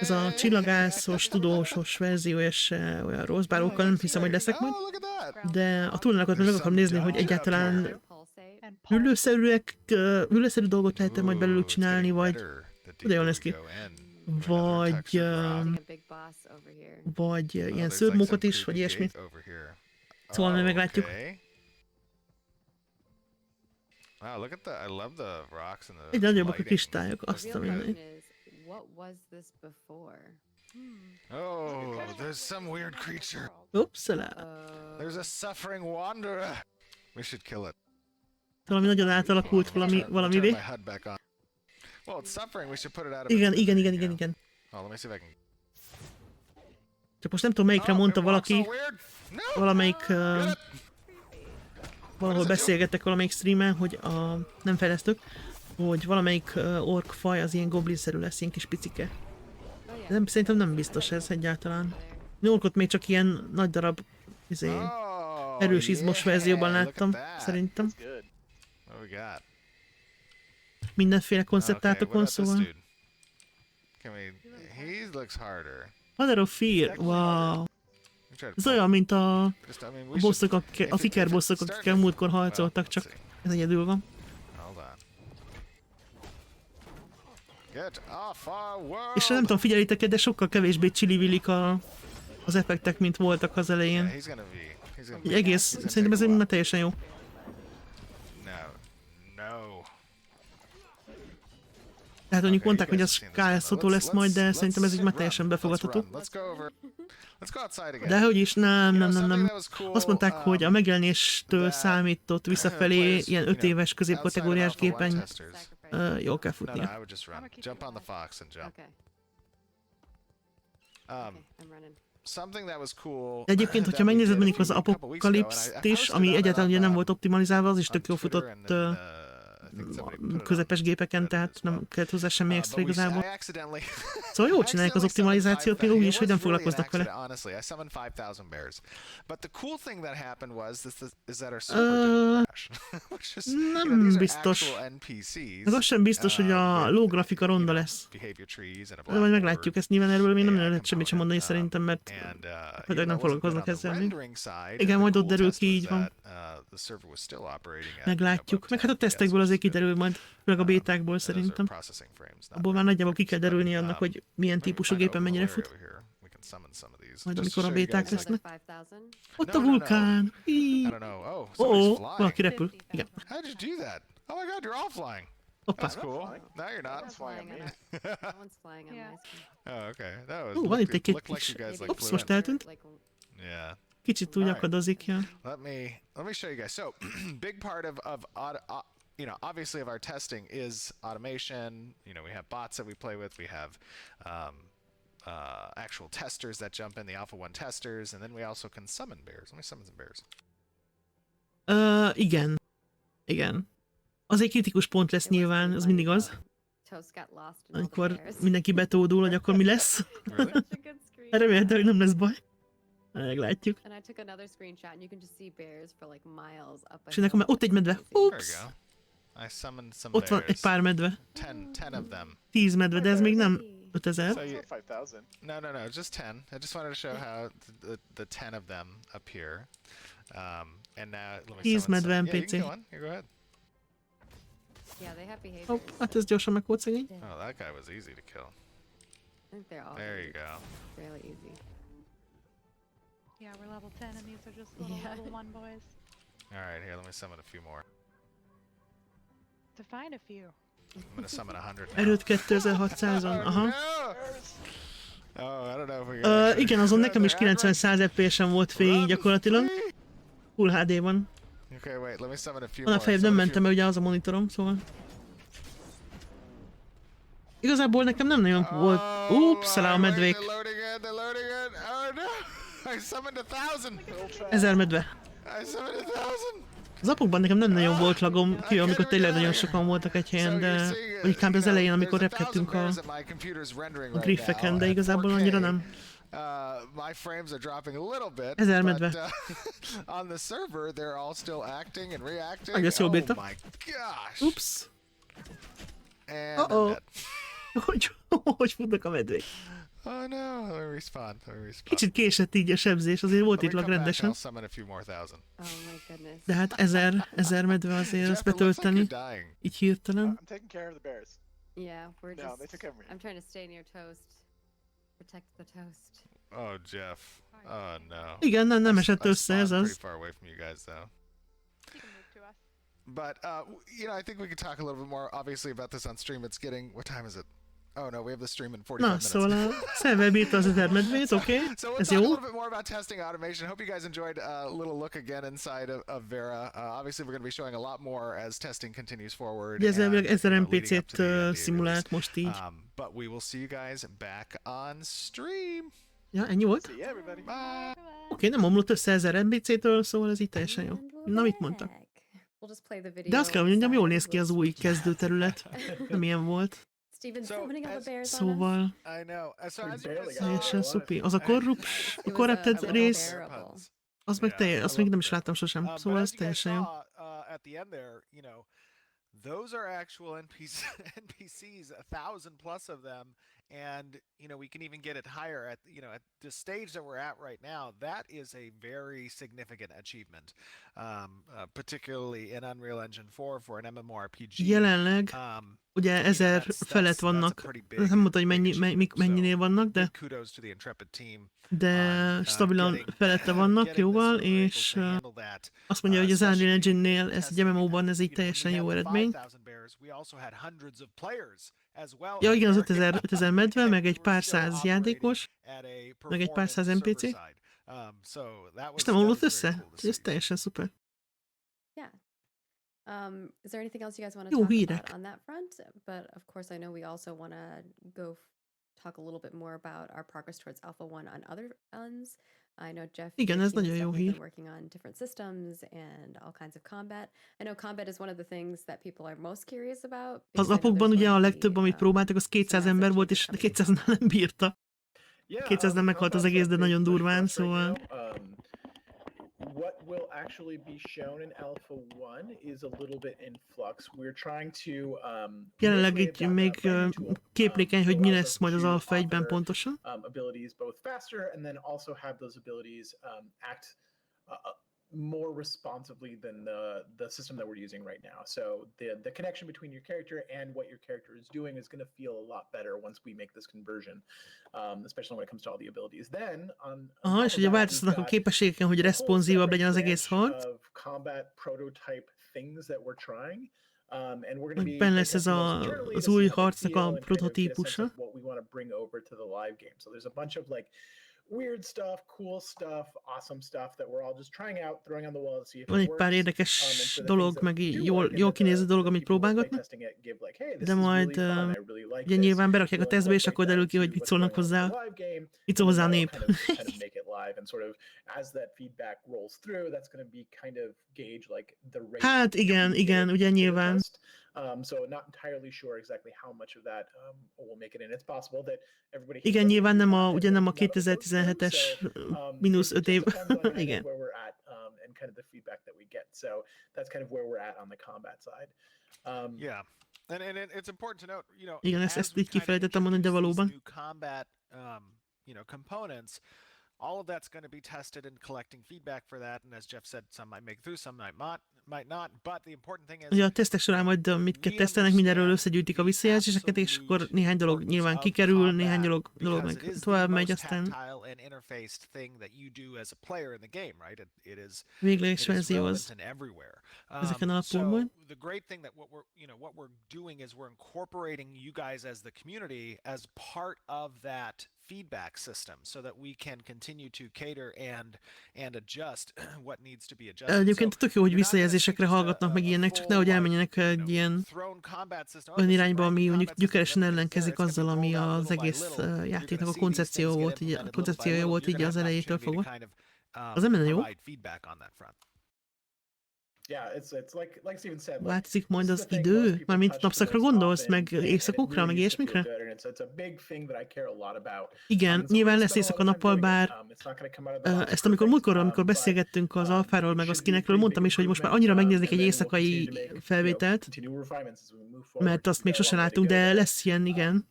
ez a csillagászos, tudósos verziója se olyan rossz, bár orkkal nem hiszem, hogy leszek majd. De a túlnárokat meg akarom nézni, hogy egyáltalán hüllőszerű dolgot lehet majd belőlük csinálni, vagy de jól néz ki. Vagy ilyen szőrmókot is, vagy ilyesmi. Szóval majd meglátjuk. Egy nagyobbak a kristályok, azt a mindenit. Oh, there's some weird creature. Upszala. There's a suffering wanderer. We should kill it. Valami nagyon átalakult valamivé. Well, it's suffering. We should put it out of Igen. Oh, let me see if I can. Csak most nem tudom melyikre mondta valaki, valamelyik valahol beszélgettek valamelyik streamen, hogy nem fejlesztők, hogy valamelyik ork faj az ilyen goblinszerű lesz, ilyen kis picike. De szerintem nem biztos ez egyáltalán. Orkot még csak ilyen nagy darab erős izmos verzióban láttam, szerintem. Mindenféle konceptátokon, szóval. Mother of Fear, wow. Ez olyan, mint a bosszok, a fikerbosszok, akikkel múltkor harcoltak, csak ez egyedül van. És nem tudom, figyelitek-e, de sokkal kevésbé csili-vilik az effektek, mint voltak az elején. Egy egész, szerintem ez már teljesen jó. Tehát mondjuk mondták, hogy az kájszható lesz majd, de szerintem ez így már teljesen befogadható. De hogy is, nem. Azt mondták, hogy a megjelenéstől számított visszafelé ilyen 5 éves középkategóriás gépen jól kell futnia. De egyébként, hogyha megnézed mondjuk az Apokalipszt is, ami egyáltalán ugye nem volt optimalizálva, az is tök jól futott közepes gépeken, tehát nem kellett hozzá semmi extra igazából. Szóval jól csinálják az optimalizációt, még úgy is, hogy nem foglalkoznak vele. Nem biztos. Az az sem biztos, hogy a lógrafika ronda lesz. De majd meglátjuk ezt, nyilván erről még nem lehet semmit sem mondani szerintem, mert nem foglalkoznak ezzel még. Igen, majd ott derül ki, így van. Meglátjuk. Meg hát a tesztekből azért kiderül majd, főleg a bétákból szerintem. Abból már nagyjából ki kell derülni annak, hogy milyen típusú gépen mennyire fut. Majd amikor a béták lesznek. Ott a vulkán! Valaki repül. Igen. Hoppá. Van itt egy kis... Ups, most eltűnt. Kicsit úgy akadozik, ja. Let me show you guys. So, big part of obviously of our testing is automation. We have bots that we play with. We have actual testers that jump in, the Alpha 1 testers, and then we also can summon bears. Let me summon some bears. Igen. Az egy kritikus pont lesz nyilván, az mindig az. Amikor mindenki betódul, hogy akkor mi lesz. Remélhetőleg nem lesz baj. Meglátjuk. És ennek ott egy medve. Ups! Ott van egy pár medve. 10 medve, de ez még nem 5000. No, just 10. I just wanted to show how the 10 of them appear. And now let me 10 medve NPC. Yeah, go ahead. Hopp, hát ez gyorsan meg volt szegény. Oh, that guy was easy to kill. There you go. Fairly easy. Yeah, we're level 10 and these are just little level 1 boys. Alright, here, let me summon a few more. To find a few. I'm gonna summon 100 now. Erőt 2600-on, aha. Oh, I don't know if we can igen, azon nekem is 90-100 FPS-en volt végig gyakorlatilag. Full HD-ban. Okay, wait, let me summon a few Van a fejebb, nem mentem, mert ugye az a monitorom, szóval. Igazából nekem nem nagyon volt. Upszalá a medvék. 1000 medve. Az apokban nekem nem nagyon volt lagom, kivel amikor tényleg nagyon sokan voltak egy helyen, de vagy kb. Az elején, amikor repkedtünk a griffeken, de igazából annyira nem. My frames are dropping a little bit. 1000 medve. On the server, they're all still acting and reacting. Egész jól bírta. Oh my gosh. Ups. And Uh-oh. Hogy futnak a medvék? Oh no, let me respawn. Kicsit késett így a sebzés, azért volt itt lag rendesen. Oh my goodness. De hát 1000 medve azért azt betölteni, így hirtelen. I'm taking care of the bears. Yeah, we're No, just. they took everything. I'm trying to stay near toast. Protect the toast. Oh, Jeff. Oh no. Igen, nem esett I össze, ez spawned az. pretty far away from you guys though. You can move to us. But you know, I think we could talk a little bit more obviously about this on stream. It's getting, what time is it? Oh no, we have the stream in 45 Na, minutes. szóval a szerver bírta az 1000 medvét, oké? So we'll Ez talk a jó. little bit more about testing automation. Hope you guys enjoyed a little look again inside of Vera. Obviously we're going to be showing a lot more as testing continues forward. Ugye ez elvileg 1000 leading up NPC-t to the NDA szimulált release. most így. But we will see you guys back on stream. Ja, ennyi volt? See ya, everybody. Bye. Oké, nem omlott össze 1000 NPC-től, szóval ez így teljesen jó. And we're Na, mit mondtak? back. We'll just play the video De azt kell mondjam, jól néz ki az új inside. kezdőterület. Nem ilyen volt. Steven So, summoning all the bears on us. Szóval I know. So We as you barely guys got teljesen it. szupi. Az a corrupted a rész, bearable. az meg azt még nem is láttam sosem. But Szóval as ez you guys teljesen jó. saw, at the end there, you know, those are actual NPCs, 1,000 plus of them, and you know we can even get it higher at at the stage that we're at right now. That is a very significant achievement, particularly in Unreal Engine 4 for an MMORPG. Jelenleg ugye 1000 felett vannak, nem mondta, hogy mennyinél vannak, de kudos to the Intrepid team. De stabilan felette vannak jóval, és azt mondja, hogy az Unreal Engine-nél ez egy MMO-ban ez egy teljesen jó eredmény. Ja igen, az 5000 medve, meg egy pár száz játékos, meg egy pár száz NPC. És nem omlott össze? Ez teljesen szuper. Yeah. Is there anything else you guys want Jó to talk hírek. about on that front? But of course, I know we also want to go talk a little bit more about our progress towards Alpha 1 on other ends. I know Jeff. Igen, your ez team nagyon has jó definitely hír. been working on different systems and all kinds of combat. I know combat is one of the things that people are most curious about. Az because I know apokban there's ugye a going to legtöbb, be, amit próbáltak, az 200 some ember massive volt, és changes 200-nál nem bírta. 200-nál meghalt az egész, de nagyon durván, szóval... What will actually be shown in Alpha 1 is a little bit in flux. We're trying to Jelenleg így még képlékeny, hogy mi lesz majd az Alpha 1-ben pontosan. Abilities both faster and then also have those abilities act more responsibly than the system that we're using right now. So the connection between your character and what your character is doing is going to feel a lot better once we make this conversion, especially when it comes to all the abilities. Then Aha, és ugye változtatnak a képességeken, hogy responsívabb legyen az egész harc. Combat prototype things that we're trying. Meg benne lesz ez az új harcnak a prototípusa. What we want to bring over to the live game. So there's a bunch of like weird stuff, cool stuff, awesome stuff that we're all just trying out, throwing on the wall to see if it Van egy works. pár érdekes dolog, meg így jól kinéző dolog, amit próbálgatnak. De majd ugye nyilván berakják a tesztbe, és akkor derül ki, hogy mit szólnak hozzá. Mit szól hozzá a nép. Hát igen, ugye nyilván. Igen, nyilván nem a 2017-es -5 év. Igen. And kind of the feedback that we get. So that's kind of where we're at on the combat side. Yeah. And it's important to note, you know, igen, ezt így kifelejtettem mondani, de valóban. Combat, components, all of that's going to be tested and collecting feedback for that. And as Jeff said, some might make through, some might not. But the important thing is, ugye a tesztek során majd mit tesztelnek, mindenről összegyűjtik a visszajelzéseket, és akkor néhány dolog nyilván kikerül, néhány dolog meg tovább megy, aztán végleges verzió az ezeken alapul majd. The great thing that what we're doing is we're incorporating you guys as the community as part of that feedback system so that we can continue to cater and adjust what needs to be adjusted. Egyébként tök jó, hogy visszajelzésekre hallgatnak meg ilyenek, csak nehogy elmenjenek egy ilyen olyan irányba, ami mondjuk gyökeresen ellenkezik azzal, ami az egész játéknak a koncepciója volt így az elejétől fogva. Az nem lenne jó. Változik majd az idő? Mármint napszakra gondolsz, meg éjszakokra, meg ilyesmikre? Igen, nyilván lesz éjszaka-nappal, bár ezt amikor beszélgettünk az Alfáról, meg a skinekről, mondtam is, hogy most már annyira megnéznék egy éjszakai felvételt, mert azt még sosem láttunk, de lesz ilyen, igen.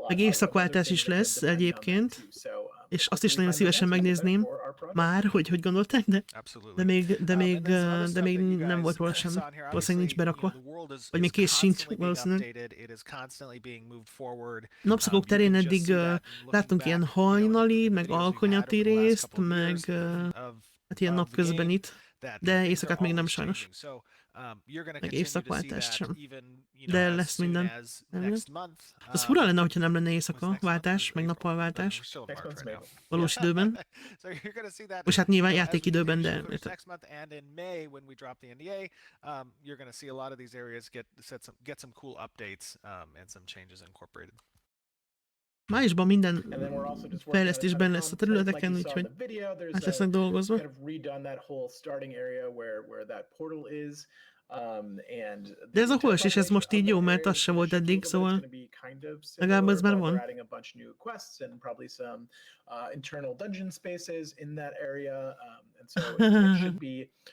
Meg évszakváltás is lesz egyébként, és azt is nagyon szívesen megnézném már, hogy gondolták, de még nem volt róla semmi. Valószínűleg nincs berakva. Vagy még kész sincs valószínűleg. Napszakok terén eddig láttunk ilyen hajnali, meg alkonyati részt, meg hát ilyen napközben itt, de éjszakát még nem sajnos. Meg évszakváltást sem. De lesz minden. Az fura lenne, hogyha nem lenne éjszakaváltás, meg nappalváltás. Valós időben. És hát nyilván játékidőben, de... Májusban minden fejlesztésben lesz a területeken, úgyhogy hát lesznek dolgozva. De ez a hors is, ez most így jó, mert az se volt eddig, szóval legalább ez már van.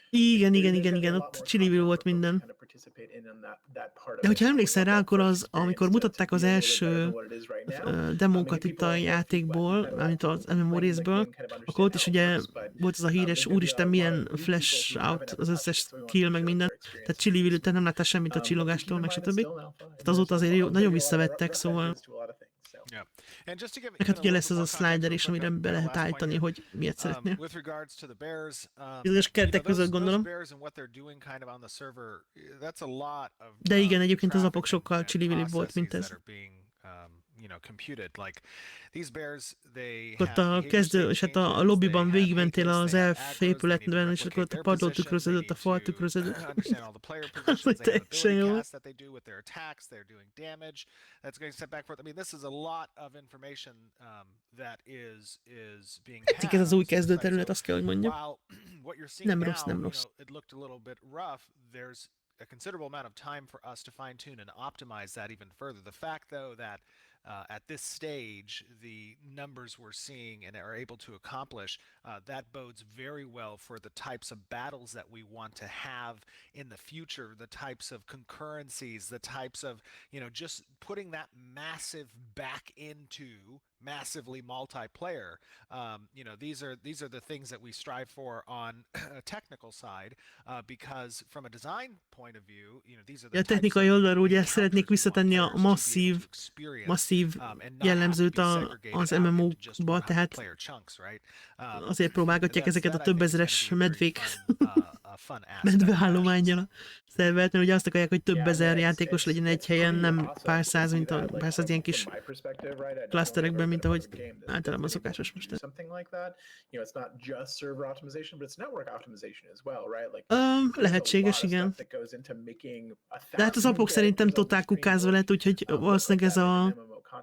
Igen, ott Chiliville volt minden. De hogyha emlékszel rá, akkor amikor mutatták az első demókat itt a játékból, amit az MMO részből, akkor ott is ugye volt az a híres, úristen, milyen flash out az összes kill, meg minden. Tehát Chiliville után nem láttál semmit a csillogástól, meg stb. Tehát azóta azért nagyon visszavettek, szóval... Meg hát ugye lesz az a slider is, amire be lehet állítani, hogy miért szeretnél. Bizonyos keretek között gondolom. De igen, egyébként az apok sokkal Chiliville volt, mint ez. Ott a kezdő, és hát a lobbyban végigmentél az elf épületben, és akkor ott a padló tükröződött, a fal tükröződött. Az, hogy teljesen jó. Tetszik ez az új kezdőterület, azt kell, hogy mondjam. Nem rossz, nem rossz. A considerable amount of time for us to fine-tune and optimize that even further. The fact, though, that at this stage, the numbers we're seeing and are able to accomplish, that bodes very well for the types of battles that we want to have in the future, the types of concurrencies, the types of, just putting that massive back into massively multiplayer. These are the things that we strive for on a technical side, because from a design point of view, these are the technikai oldalról ugye szeretnék visszatenni a masszív jellemzőt az MMO-ba, tehát azért próbálgatják ezeket a több ezeres medveállománnyal a szervert, mert ugye azt akarják, hogy több ezer játékos legyen egy helyen, nem pár száz, mint a pár száz ilyen kis klaszterekben, mint ahogy általában szokásos most. Lehetséges, igen. De hát az apok szerintem totál kukázva lett, úgyhogy valószínűleg ez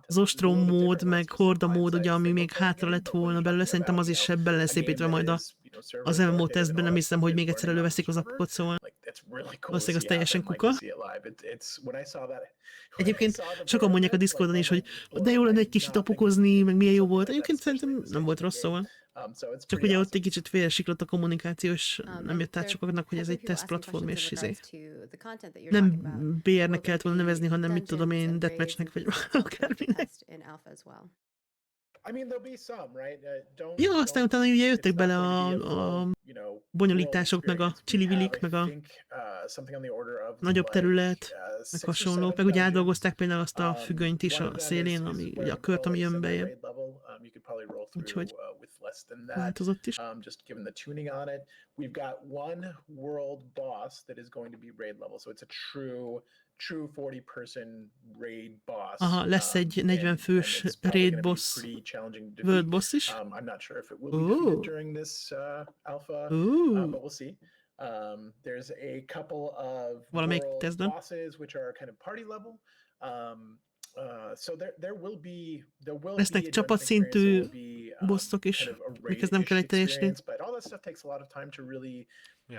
az ostrom mód, meg horda mód, ugye, ami még hátra lett volna belőle, szerintem az is ebben lesz építve majd az MMO tesztben, nem hiszem, hogy még egyszer előveszik az apokat, szóval valószínűleg az teljesen kuka. Egyébként sokan mondják a Discordon is, hogy de jó lenne egy kicsit apokozni, meg milyen jó volt. Egyébként szerintem nem volt rossz, szóval. Csak ugye ott egy kicsit félresiklott a kommunikáció, és nem jött át sokaknak, hogy ez egy tesztplatform, és nem BR-nek kellett volna nevezni, hanem mit tudom én, deathmatchnek, vagy akárminek. Ja, aztán utána ugye jöttek bele a bonyolítások, meg a csilivilik, meg a nagyobb terület, meg hasonlók, meg ugye átdolgozták például azt a függönyt is a szélén, ami ugye a kört, ami jön bejebb. Úgyhogy változott is. We've got one world boss that is going to be raid level, so it's a true 40-person raid boss. Aha, lesz egy 40 fős raid boss, world boss is. I'm not sure if it will be defeated during this alpha, but we'll see. There's a couple of world bosses which are kind of party level. So there will be lesznek csapatszintű bosszok is, mikhez nem kell egy teljesítmény. that stuff takes a lot of time to really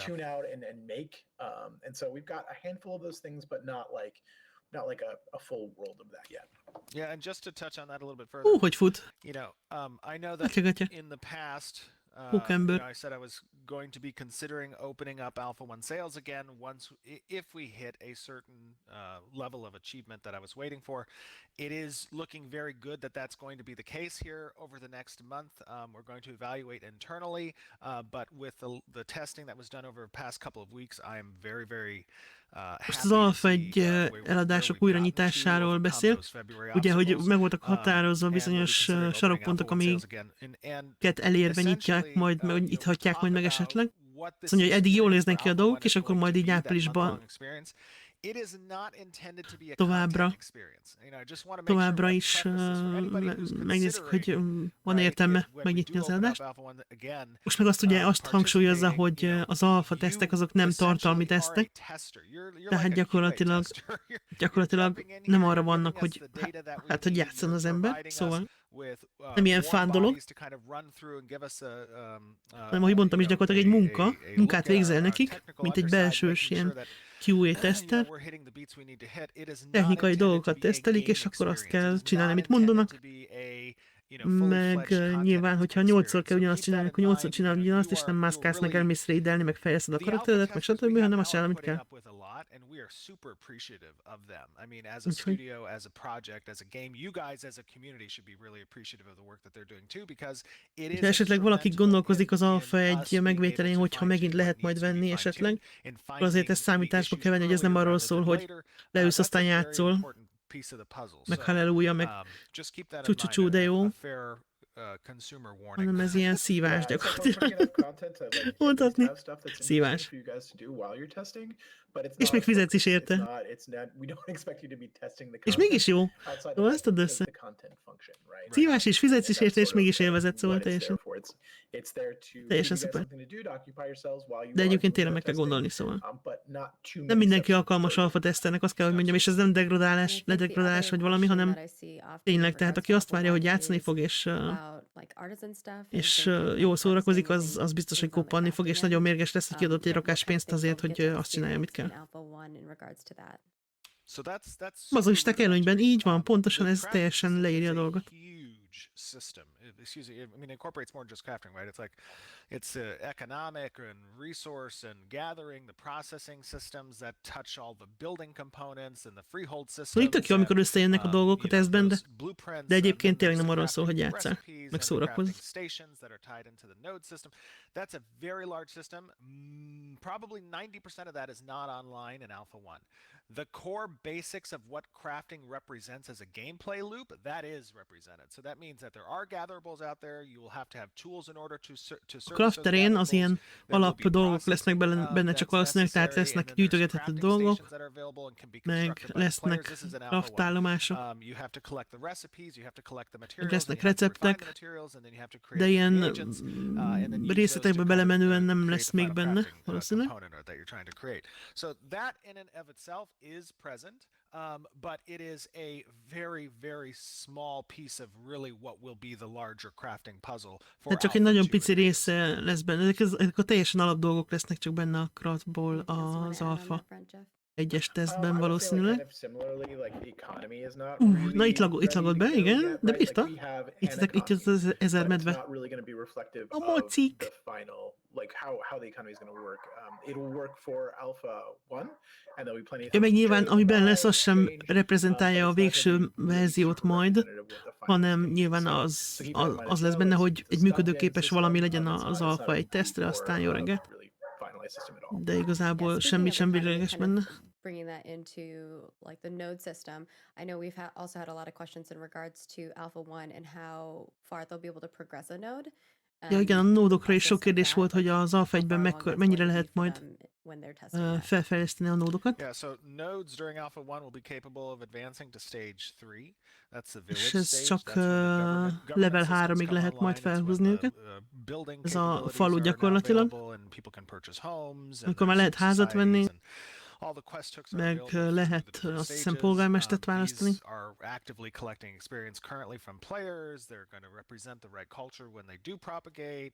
tune out and make. And so we've got a handful of those things, but not like a full world of that yet. Yeah, and just to touch on that a little bit further, hogy fut. you know, I know that Gatya. in the past, Pókember. I said I was going to be considering opening up Alpha 1 sales again if we hit a certain level of achievement that I was waiting for. It is looking very good that that's going to be the case here over the next month. We're going to evaluate internally, but with the testing that was done over the past couple of weeks, I am very, very Most az Alfa egy eladások újranyitásáról beszél, ugye, hogy meg voltak határozva bizonyos sarokpontok, amiket elérve nyitják majd, meg nyithatják majd meg esetleg. Azt mondja, hogy eddig jól néznek ki a dolgok, és akkor majd így áprilisban továbbra is megnézzük, hogy van értelme megnyitni az eladást. Most meg azt hangsúlyozza, hogy az alfa tesztek azok nem tartalmi tesztek, tehát gyakorlatilag nem arra vannak, hogy hogy játszon az ember, szóval nem ilyen fán dolog, hanem ahogy mondtam is, gyakorlatilag egy munkát végzel nekik, mint egy belsős ilyen QA teszter, technikai dolgokat tesztelik, és akkor azt kell csinálni, amit mondanak, meg nyilván, hogyha 8-szor kell ugyanazt csinálni, akkor 8-szor csinálni ugyanazt, és nem mászkálsz, meg elmész raidolni, meg fejleszed a karakteredet, meg stb., hanem azt csinál, amit kell. Ha esetleg valaki gondolkozik az Alfa egy megvételén, hogyha megint lehet majd venni esetleg, akkor azért ezt számításba kell venni, hogy ez nem arról szól, hogy leülsz, aztán játszol, meg halleluja, meg csú, de jó, hanem ez ilyen szívás gyakorlatilag. Mondhatni. Szívás. És még fizetsz is érte. És mégis jó. Szóval ezt add össze. Szívás is, fizetsz is érte, és mégis élvezett, szóval teljesen szuper. De egyébként tényleg meg kell gondolni, szóval. Nem mindenki alkalmas alfa tesztelnek, azt kell, hogy mondjam, és ez nem ledegradálás vagy valami, hanem tényleg, tehát aki azt várja, hogy játszani fog, és jól szórakozik, az biztos, hogy koppanni fog, és nagyon mérges lesz, hogy kiadott egy rakás pénzt azért, hogy azt csinálja, amit kell. Mazoisták előnyben, így van, pontosan ez teljesen leírja a dolgot. System. Excuse me, I mean, it incorporates more than just crafting, right? It's economic and resource and gathering, the processing systems that touch all the building components and the freehold systems. Itt tök jó, amikor összejönnek a dolgok a tesztben, de egyébként tényleg nem arról szól, hogy játsszál, meg szórakozz. That's a very large system. Probably 90% of that is not online in Alpha 1. The core basics of what crafting represents as a gameplay loop, that is represented. So that means that there are gatherables out there. You will have to have tools in order to a craft terén az ilyen alap dolgok lesznek benne, csak valószínűleg, tehát lesznek gyűjtögethető dolgok, meg lesznek craftállomások, meg lesznek receptek, de ilyen részletekbe belemenően nem lesz még benne, valószínűleg. Is present, but it is a very, very small piece of really what will be the larger crafting puzzle for csak egy nagyon pici része lesz benne. Ezek a teljesen alap dolgok lesznek csak benne a craftból az Alfa egyes tesztben valószínűleg. Na itt lagolt be, igen, de bírta. Itt az 1000 medve. A mocik! Meg nyilván, amiben lesz, az sem reprezentálja a végső verziót majd, hanem nyilván az lesz benne, hogy egy működőképes valami legyen az Alfa egy tesztre, aztán jó reggelt. De igazából semmi sem világos benne. Bringing that into like the node system. I know we've also had a lot of questions in regards to Alpha 1 and how far they'll be able to progress a node. Ja, igen, a nódokra is sok kérdés volt, hogy az Alpha 1-ben mennyire lehet majd felfejleszteni a nódokat. Yeah, so nodes during Alpha 1 will be capable of advancing to stage 3. That's the village és ez csak level 3-ig lehet majd felhúzni őket. Ez a falu gyakorlatilag. Amikor már lehet házat venni, all the quest hooks are meg available lehet through the different azt hiszem stages. polgármestert választani. These are actively collecting experience currently from players. They're going to represent the right culture when they do propagate.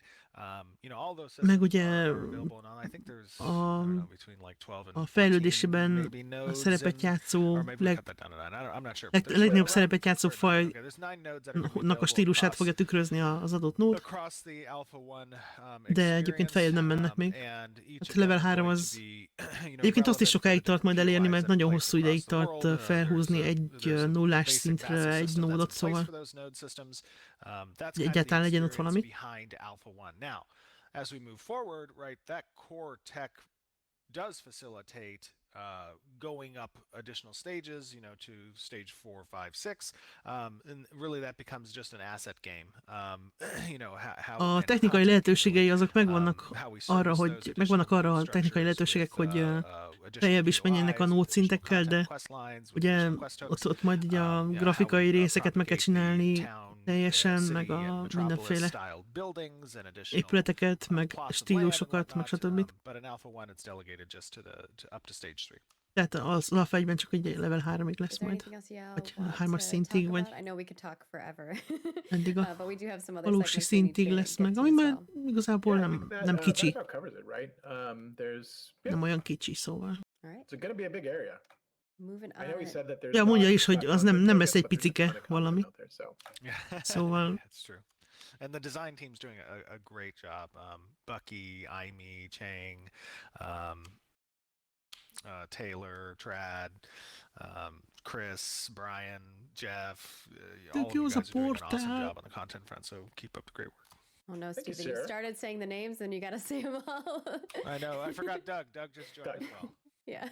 You know, all those Meg systems ugye are available now. I think there's I don't know between like 12 and a 14 fejlődésében maybe a nodes szerepet játszó or maybe we cut that down to 9. I'm not sure. But there's legnagyobb around szerepet játszó for 9. faj Okay, there's 9 nodes that are going to be nak a available stílusát across fogja tükrözni az adott nód, across the Alpha 1 de egyébként feljebb nem mennek még. and each Hát level 3 az egyébként azt is sokáig tart majd elérni, mert nagyon hosszú ideig tart felhúzni egy nullás szintre egy nódot, szóval egyáltalán legyen ott valami. Now, as we move forward, right, that core tech does facilitate going up additional stages, you know, to stage 4, 5, 6, and really that becomes just an asset game. You know, how a technikai lehetőségei azok megvannak arra, hogy megvannak arra a technikai lehetőségek, hogy feljebb is menjenek a nódszintekkel, de ugye ott majd így a grafikai részeket meg kell csinálni teljesen, meg a mindenféle épületeket, meg stílusokat, meg stb. Tehát az Alfa 1-ben csak egy level 3-ig lesz majd, vagy 3-as szintig, vagy eddig a valósi szintig lesz meg, ami már igazából nem kicsi. Nem olyan kicsi, szóval. Ja, mondja is, hogy az nem lesz egy picike valami. Szóval... And the design team's doing a great job. Bucky, Aimee, Chang, Taylor, Trad, Chris, Brian, Jeff, all of you guys are doing an awesome job on the content front, so keep up the great work. Oh no, Stephen, you started saying the names and you gotta say them all. I know, I forgot Doug. Doug just joined as well. Yeah.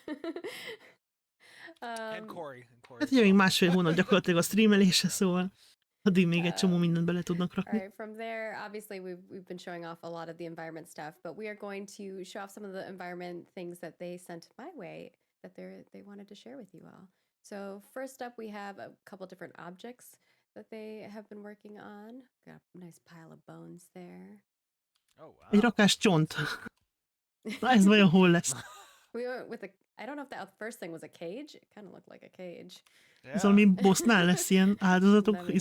And Corey. Hát ugye még másfél hónap gyakorlatilag a streamelése, szóval addig még egy csomó mindent bele tudnak rakni. Alright, from there, obviously we've been showing off a lot of the environment stuff, but we are going to show off some of the environment things that they sent my way that they wanted to share with you all. So first up, we have a couple different objects that they have been working on. Got a nice pile of bones there. Oh wow. Egy rakás csont. Na ez vajon hol lesz? We went with I don't know if the first thing was a cage. It kind of looked like a cage. Ez valami bossnál lesz ilyen áldozatok,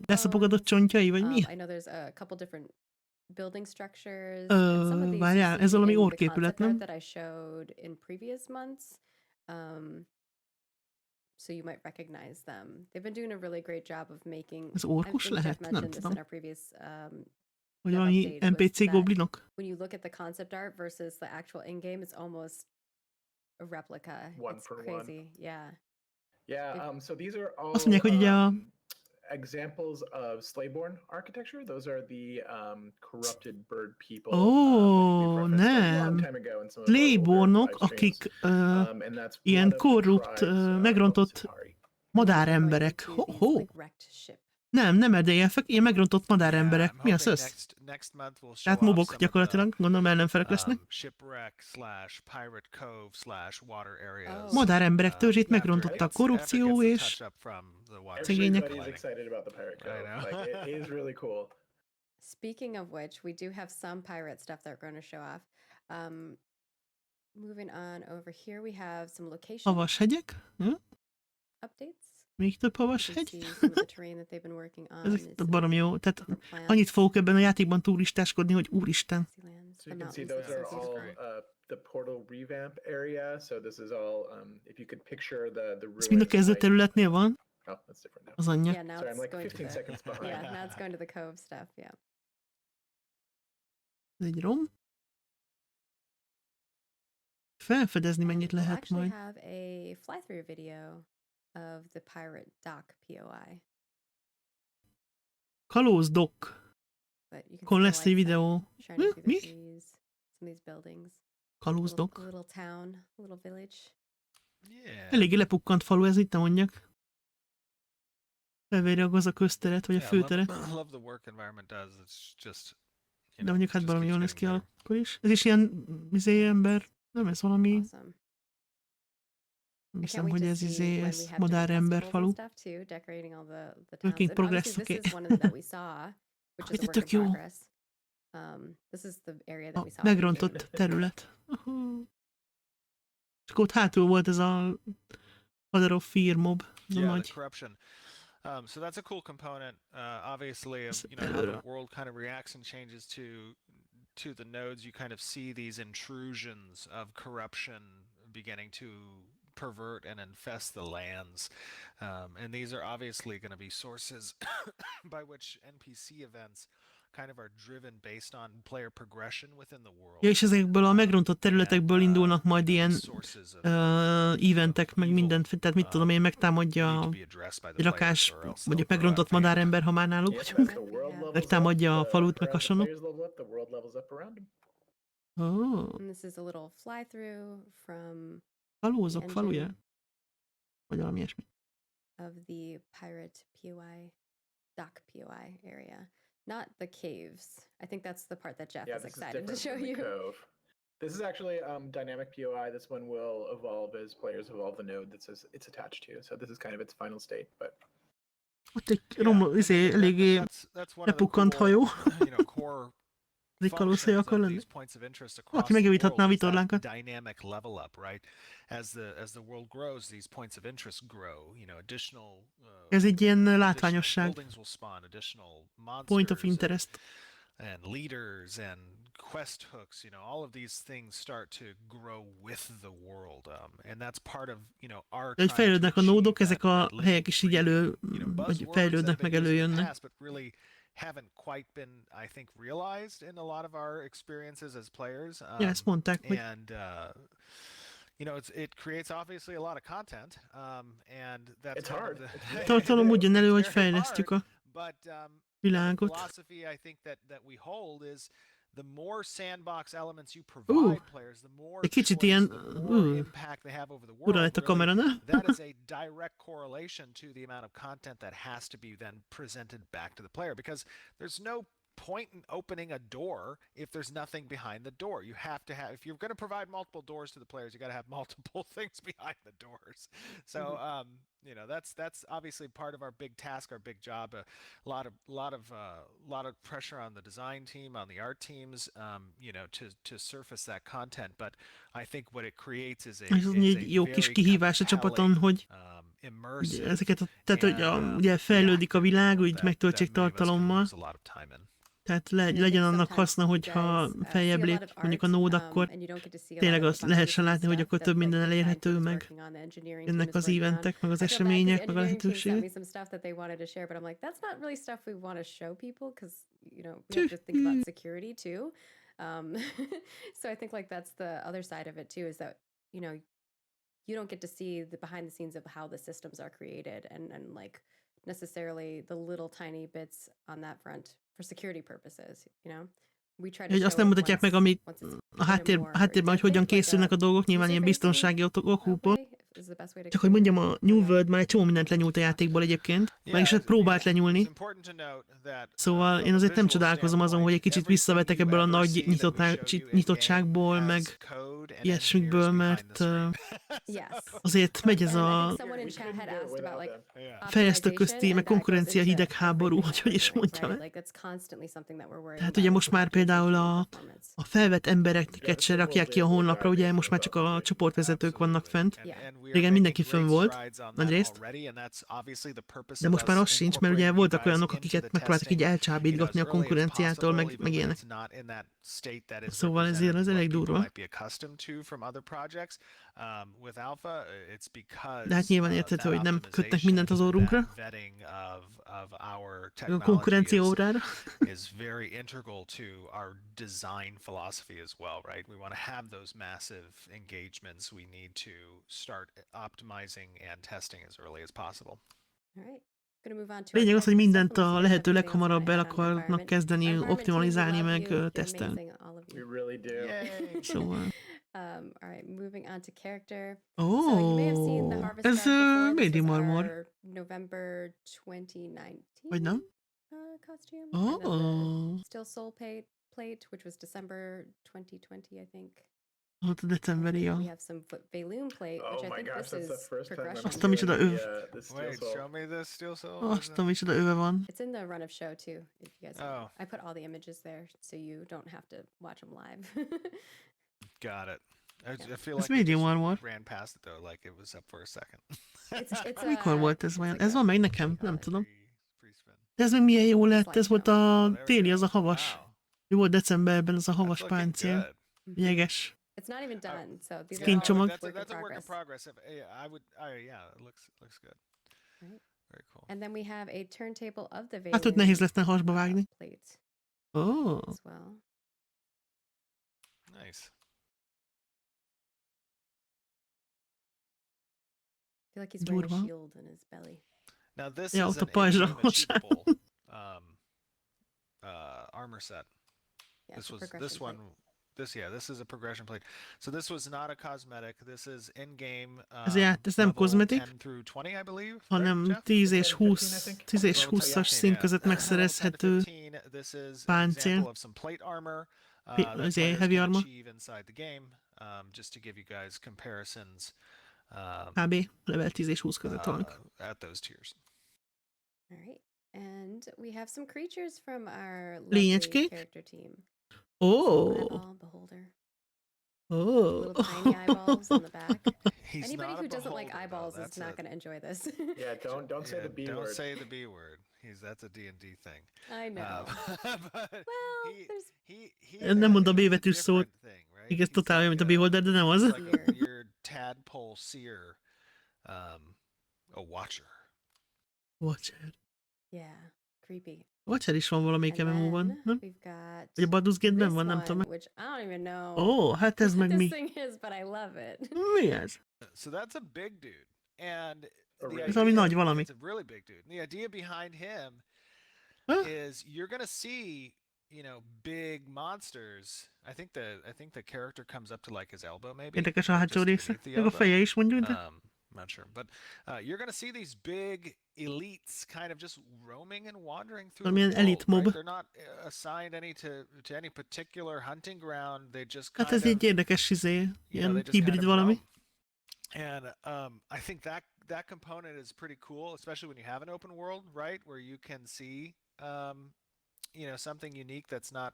leszapogadott csontjai, vagy mi? I know there's a couple different building structures. Várjál, ez valami orképület, nem? That I showed in previous months. So you might recognize them. They've been doing a really great job of making. Ez orkus lehet? Nem tudom. Previous, vagy valami NPC goblinok? When you look at the concept art versus the actual in-game, it's almost a replica. It's crazy. Yeah. Yeah, so these are all Azt mondják, hogy ugye examples of Slayborn architecture. Those are the corrupted bird people. Oh, nem. Slaybornok, akik ilyen korrupt, megrontott madáremberek. Nem erdélyelfek, ilyen megrontott madáremberek. Mi az össz? Tehát mobok gyakorlatilag, gondolom ellenfelek lesznek. Madáremberek törzsét megrontotta a korrupció és szegények. Speaking of which, we do have some pirate stuff that we're going to show off. Moving on over here, we have some location Havashegyek? updates. Még több havashegy? Ez baromi jó. Tehát annyit fogok ebben a játékban turistáskodni, hogy úristen. So you can see those are all the portal revamp area. So this is all if you could picture the Ez mind a kezdőterületnél van? Oh, that's different now. Az anyja. Yeah, now Sorry, I'm like going 15 seconds behind. Yeah, now it's going to the cove stuff, yeah. Ez egy rom. Felfedezni mennyit lehet majd. We have a fly-through video of the pirate dock POI. Kalóz dock. Kon lesz egy videó. Mi? Some of these buildings. Kalóz dock. Little town, little village. Eléggé lepukkant falu, ez itt nem mondjak. Felvéri a gazda közteret, vagy a főteret. De mondjuk hát valami jól néz ki akkor is. Ez is ilyen ember, nem ez valami... Nem hiszem, hogy ez madárember falu. Working progress, oké. Ez tök jó. Megrontott terület. És akkor ott hátul volt ez a Father of Fear mob. Yeah, the corruption. So that's a cool component, obviously, of how the world kind of reacts and changes to the nodes. You kind of see these intrusions of corruption beginning to pervert and infest the lands, and these are obviously going to be sources by which NPC events kind of are driven based on player progression within the world. Ja, és ezekből a megrontott területekből indulnak majd ilyen eventek, meg mindent, tehát mit tudom én, megtámadja egy rakás, vagy egy megrontott madárember, ha már náluk vagyunk, megtámadja a falut, meg hasonló. Oh. And this is a little fly-through from Falózok faluja? Vagy valami ilyesmi. of the pirate POI, dock POI area. Not the caves. I think that's the part that Jeff is excited to show you. Cove. This is actually dynamic POI. This one will evolve as players evolve the node that says it's attached to. So this is kind of its final state. But ott egy eléggé lepukkant hajó. Kalózhely akar lenni. Valaki megjavíthatná a vitorlánkat. Dynamic level up, right? As the world grows, these points of interest grow. Additional. Ez egy ilyen látványosság. Buildings will spawn additional monsters. Point of interest. And leaders and quest hooks. All of these things start to grow with the world, and that's part of our. Hogy fejlődnek a nódok, ezek a helyek is így vagy fejlődnek, meg előjönnek. Haven't quite been, I think, realized in a lot of our experiences as players. Ja, ezt mondták, hogy... And it creates obviously a lot of content, and that's it's hard. Tartalom úgy jön elő, hogy fejlesztjük a világot. The philosophy I think that we hold is the more sandbox elements you provide players, the more egy kicsit ilyen impact they have over the world. Ura lett a kamera, ne? That is a direct correlation to the amount of content that has to be then presented back to the player, because there's no point in opening a door if there's nothing behind the door. You have to have, if you're going to provide multiple doors to the players, you got to have multiple things behind the doors. So that's obviously part of our big task, our big job. A lot of pressure on the design team, on the art teams, to surface that content. But I think what it creates is egy jó kis kihívás a csapaton, hogy ezeket, tehát hogy ugye fejlődik a világ, úgy megtöltsék tartalommal. Tehát legyen annak haszna, hogyha feljebb lép mondjuk a nód, akkor tényleg azt lehessen látni, hogy akkor több minden elérhető, meg jönnek az eventek, meg az események, meg a lehetőségek. So I think that's the other side of it too, is that you don't get to see the behind the scenes of how the systems are created and necessarily the little tiny bits on that front for security purposes, We try to azt nem mutatják meg, amik a háttérben, hogy hogyan készülnek a dolgok, nyilván ilyen biztonsági okokból. Csak hogy mondjam, a New World már egy csomó mindent lenyúlt a játékból egyébként, vagyis hát próbált lenyúlni. Szóval én azért nem csodálkozom azon, hogy egy kicsit visszavetek ebből a nagy nyitottságból, meg ilyesmikből, mert azért megy ez a fejlesztő közti, meg konkurencia hidegháború, hogy is mondjam. Tehát ugye most már például a felvett embereket se rakják ki a honlapra, ugye most már csak a csoportvezetők vannak fent. Régen mindenki fönn volt, nagyrészt, de most már az sincs, mert ugye voltak olyanok, akiket megpróbáltak így elcsábítgatni a konkurenciától, meg ilyenek. Szóval ezért az elég durva. De hát nyilván érthető, hogy nem kötnek mindent az orrunkra, a konkurencia órára. Is very integral to our design philosophy as well, right? We want to have those massive engagements. We need to start optimizing and testing as early as possible. All right. Lényeg az, hogy mindent a lehető leghamarabb el akarnak kezdeni optimalizálni, meg tesztelni. Szóval... all right, moving on to character. Oh, so you may have seen the Harvest ez médi marmor. November 2019 vagy nem? Costume. Oh. Still Soul Plate, which was December 2020, I think. Ott a decemberi, We have some Valoon Plate, which I think gosh, this is progression. Azt a micsoda öv. Wait, show me this Steel Soul. Azt a micsoda öve van. It's in the run of show too, if you guys know. I put all the images there so you don't have to watch them live. Got it. I feel Ez like we medium just armor. ran past it though, like it was up for a second. Mikor volt ez vajon? Ez van meg nekem, nem tudom. Pre-spin. De ez meg milyen jó lett, ez volt a Oh, there we téli, go. az a havas. Wow. Jó volt decemberben az a havas That's looking páncél. good. Jeges. It's not even done, so these Skin are all csomag. work in That's a work in progress. progress. Yeah, it looks good. Right. Very cool. And then we have a turntable of the Hát ott nehéz Valen lesz hasba vágni. plate Ó, as well. Nice. I feel like he's wearing a Durva. shield in his belly. Now this Ja, is ott a an pajzsra in-game most. achievable armor set. Yeah, This it's a was progression this plate. one. This is a progression plate. So this was not a cosmetic. This is in-game. Ez nem level kozmetik, 10 through 20, I believe. hanem right, Jeff? 10 és 10, 15, 20, I think. 10 és Level 20-as 10, szint yeah. között Level 10 to megszerezhető 15, this is an páncél. example of some plate armor that Azért players heavy can armor. achieve inside the game. Just to give you guys comparisons kb. Level 10 és 20 között vannak. at those tiers. All right. And we have some creatures from our lovely Lényecskék? character team. Ó, Eyeball, beholder. ó. Little tiny eyeballs on the back. He's Anybody not a who doesn't like beholder, though. eyeballs is That's not a- going to enjoy this. Yeah, don't say yeah, the B don't word. say the B word. That's a D&D thing. I know. But Well, he, there's he Nem mond a it's B a betűs szót. different thing, right? Igen, ez He's totál olyan, mint a like beholder, de nem az. Like Seer. your tadpole seer, a watcher. Watcher. yeah, creepy. Watcher is van valamelyik And MMO-ban, then nem? we've got Vagy a Baldur's Gate-ben this van, nem one, tudom. which I don't even know Ó, hát ez what meg this mi? thing is, but I love it. Mi ez? So that's a big dude, and A the really Ez valami idea- nagy valami. It's a really big dude. The idea behind him Huh? is you're gonna see, big monsters. I think the character comes up to like his elbow, maybe. Érdekes a or hátsó just része. beneath the Meg a elbow. feje is mondjuk, de... I'm not sure, but you're gonna see these big elites kind of just roaming and wandering through the Valamilyen world, elite mob. right? They're not assigned to any particular hunting ground. They just kind Hát ez of, egy érdekes they ilyen just hibrid kind of valami. roam. And I think that component is pretty cool, especially when you have an open world, right, where you can see something unique that's not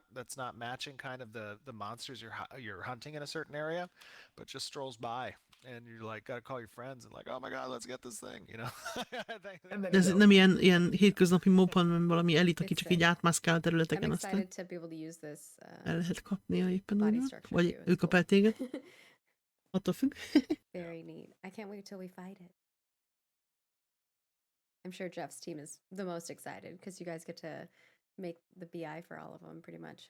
matching kind of the monsters you're hunting in a certain area, but just strolls by, and you're like gotta call your friends and like, oh my god, let's get this thing, And then De ez you know, nem ilyen hétköznapi mob, hanem valami elit, aki It's csak így sick. átmászkál a I'm területeken, aztán excited to be able to use this el lehet kapni, ha éppen body úgy van. structure Vagy too. ő It's kap cool. el téged. Attól függ. Very neat. I can't wait till we fight it. I'm sure Jeff's team is the most excited because you guys get to make the BI for all of them pretty much.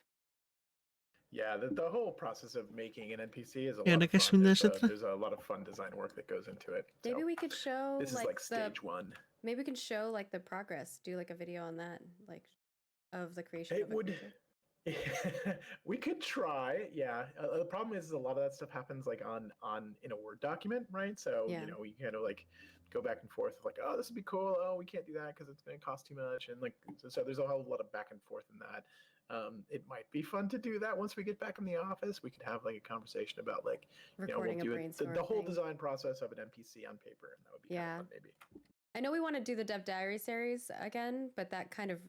yeah, the whole process of making an NPC is a lot of Érdekes fun. minden There's esetre. there's a lot of fun design work that goes into it. Maybe So we could show this is like like stage one. maybe we can show like the progress. Do like a video on that, like of the creation It of a would. creature. We could try, yeah. The problem is a lot of that stuff happens like on in a Word document, right? So Yeah. we kind of like go back and forth, like, oh, this would be cool. Oh, we can't do that because it's going to cost too much, and like so there's a whole lot of back and forth in that. It might be fun to do that once we get back in the office. We could have like a conversation about like Recording we'll a do brainstorm. the whole thing. design process of an NPC on paper, and that would be Yeah. kind of fun, maybe. I know we want to do the Dev Diary series again, but that kind of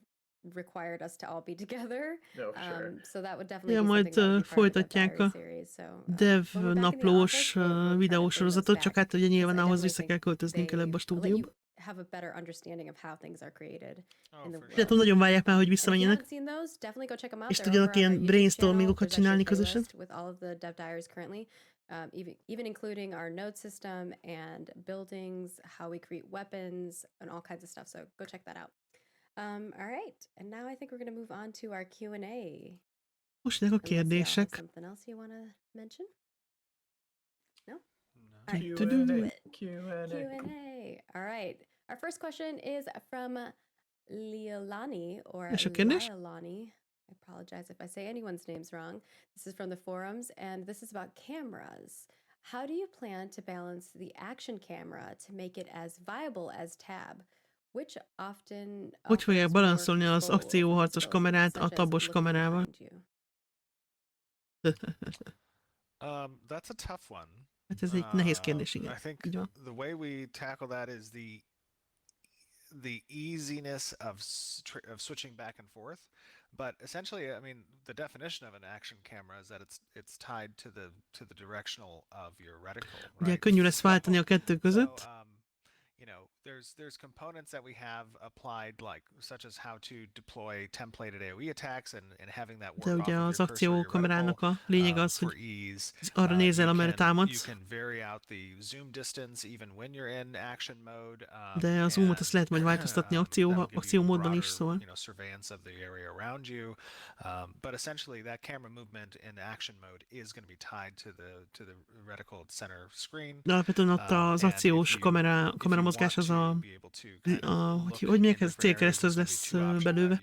required us to all be together. No, for sure. So that would definitely Ja, be majd something that would be part of the Dev folytatják Diary a series. So Dev when we're back in the naplós office, we'll try to bring videósorozatot, those csak back, hát ugye nyilván 'cause I ahhoz definitely vissza think kell költöznünk el ebbe a let stúdióba. you have a better understanding of how things are created Oh, in the for world. De tudom, nagyon várják már, hogy And if you visszamenjenek. haven't seen those, definitely go check them out. És They're tudjanak over on our ilyen YouTube brainstormingokat channel. There's csinálni actually a közösen. playlist with all of the Dev Diaries currently, even including our node system and buildings, how we create weapons, and all kinds of stuff. So go check that out. All right, and now I think we're going to move on to our Q&A. Most jönnek a Unless y'all have kérdések. something else you want to mention? No? No. All right, Q&A. let's do it. Q&A. Q&A. All right. Our first question is from Leilani or És a kérdés? Leilani. I apologize if I say anyone's names wrong. This is from the forums, and this is about cameras. How do you plan to balance the action camera to make it as viable as tab? Which often Hogy fogják offers more balanszolni az control over akcióharcos visibility, kamerát a such as tabos looking kamerával? behind you? That's a tough one. Hát ez egy nehéz kérdés, igen. I think Így van. the way we tackle that is the easiness of switching back and forth. But essentially, I mean, the definition of an action camera is that it's tied to the directional of your reticle. Ugye Right? könnyű lesz váltani a kettő So, között. you know, there's components that we have applied, like such as how to deploy templated AOE attacks and having that De work off ugye of az your cursor, your akciókamerának reticle, a lényeg az, for hogy ease. arra nézel, amerre You támadsz, can vary out the zoom distance even when you're in action mode. de a zoomot azt lehet majd változtatni akció módban is, szóval. You know, surveillance of the area around you. But essentially, that camera movement in action mode is going to be tied to the reticle center screen. De alapvetően ott az akciós kamera mozgás az hogy még ez célkereszthez lesz belőve.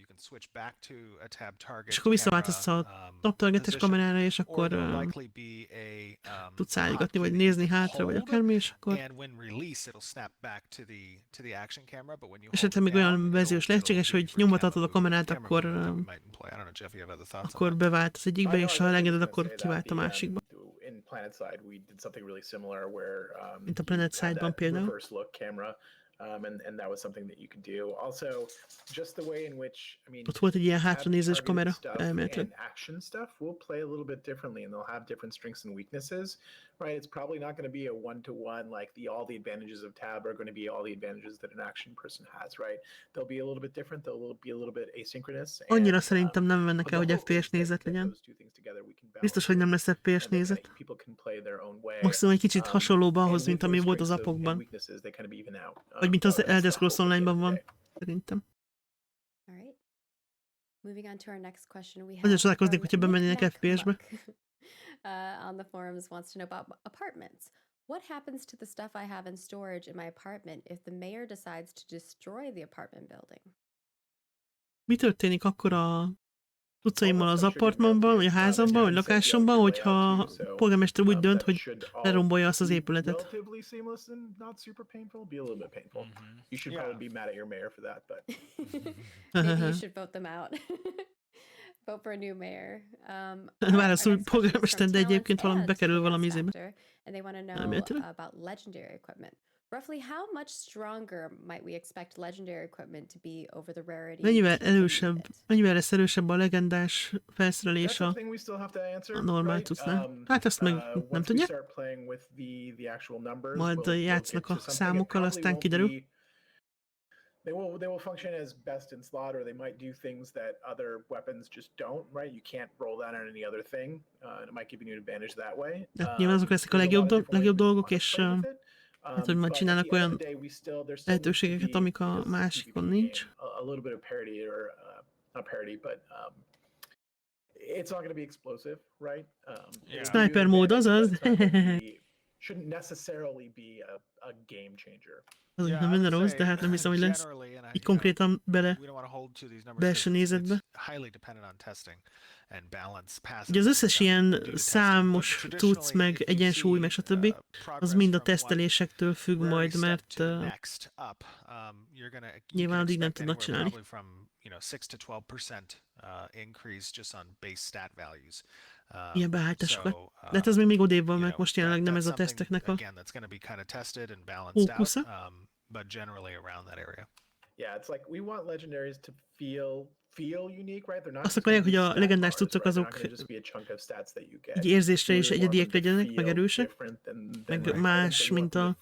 És akkor visszaváltoztatsz a taptargetes kamerára, és akkor tudsz állgatni, vagy nézni hátra, vagy akármi, és akkor... Esetleg még olyan verziós lehetséges, hogy nyomatatod a kamerát, akkor bevált az egyikbe, és ha elengeded, akkor kivált a másikba. Mint a Planet Side-ban például. And that was something that you could do. Also, just the way in which, I mean, ott volt egy ilyen hátranézős kamera, elméletileg. Action stuff will play a little bit differently, and they'll have different strengths and weaknesses, right? It's probably not going to be a one-to-one, like all the advantages of tab are going to be all the advantages that an action person has, right? They'll be a little bit different, they'll be a little bit asynchronous. Annyira szerintem nem mennek el, hogy FPS nézet legyen. Biztos, hogy nem lesz FPS nézet. Maximum egy kicsit hasonlóban ahhoz, mint ami volt az apokban. Vagy mint az Elder Scrolls Online-ban van, szerintem. Nagyon csodálkoznék, hogyha bemennének FPS-be. On the forums wants to know about apartments. What happens to the stuff I have in storage in my apartment if the mayor decides to destroy the apartment building? Mi történik akkor a cuccaimmal az apartmanban, vagy a házamban, vagy lakásomban, hogyha a polgármester úgy dönt, hogy lerombolja azt az épületet? Maybe you should vote them out. Vote for a new mayor. Válaszol polgármester, de egyébként valami bekerül valami izébe. And they want to know about legendary equipment. Roughly how much stronger might we expect legendary equipment to be over the rarity? Mennyivel lesz erősebb a legendás felszerelés a normál cuccnál? Hát azt meg nem tudja. Majd játsznak a számokkal, aztán kiderül. They will function as best in slot, or they might do things that other weapons just don't, right? You can't roll that on any other thing, and it might give you an advantage that way. Nyilván azok lesznek a legjobb dolgok, és hát, hogy majd csinálnak olyan lehetőségeket, amik a másikon nincs. A little bit of parity, or not parity, but it's not going to be explosive, right? Sniper mód, azaz. Shouldn't necessarily be a game changer. Az nem lenne rossz, de hát nem hiszem, hogy lesz. Így konkrétan belső nézetbe. Ugye az összes ilyen számos cucc, meg egyensúly, meg stb. Az mind a tesztelésektől függ majd, mert nyilván addig nem tudnak csinálni. Ilyen beállításokat. De hát az még odébb van, mert most jelenleg nem ez a teszteknek a fókusza. But generally around that area. Yeah, it's like we want legendaries to feel unique, right? They're not. Azt akarják, hogy a legendás cuccok azok egy érzésre is egyediek legyenek, meg erősek, meg más, mint a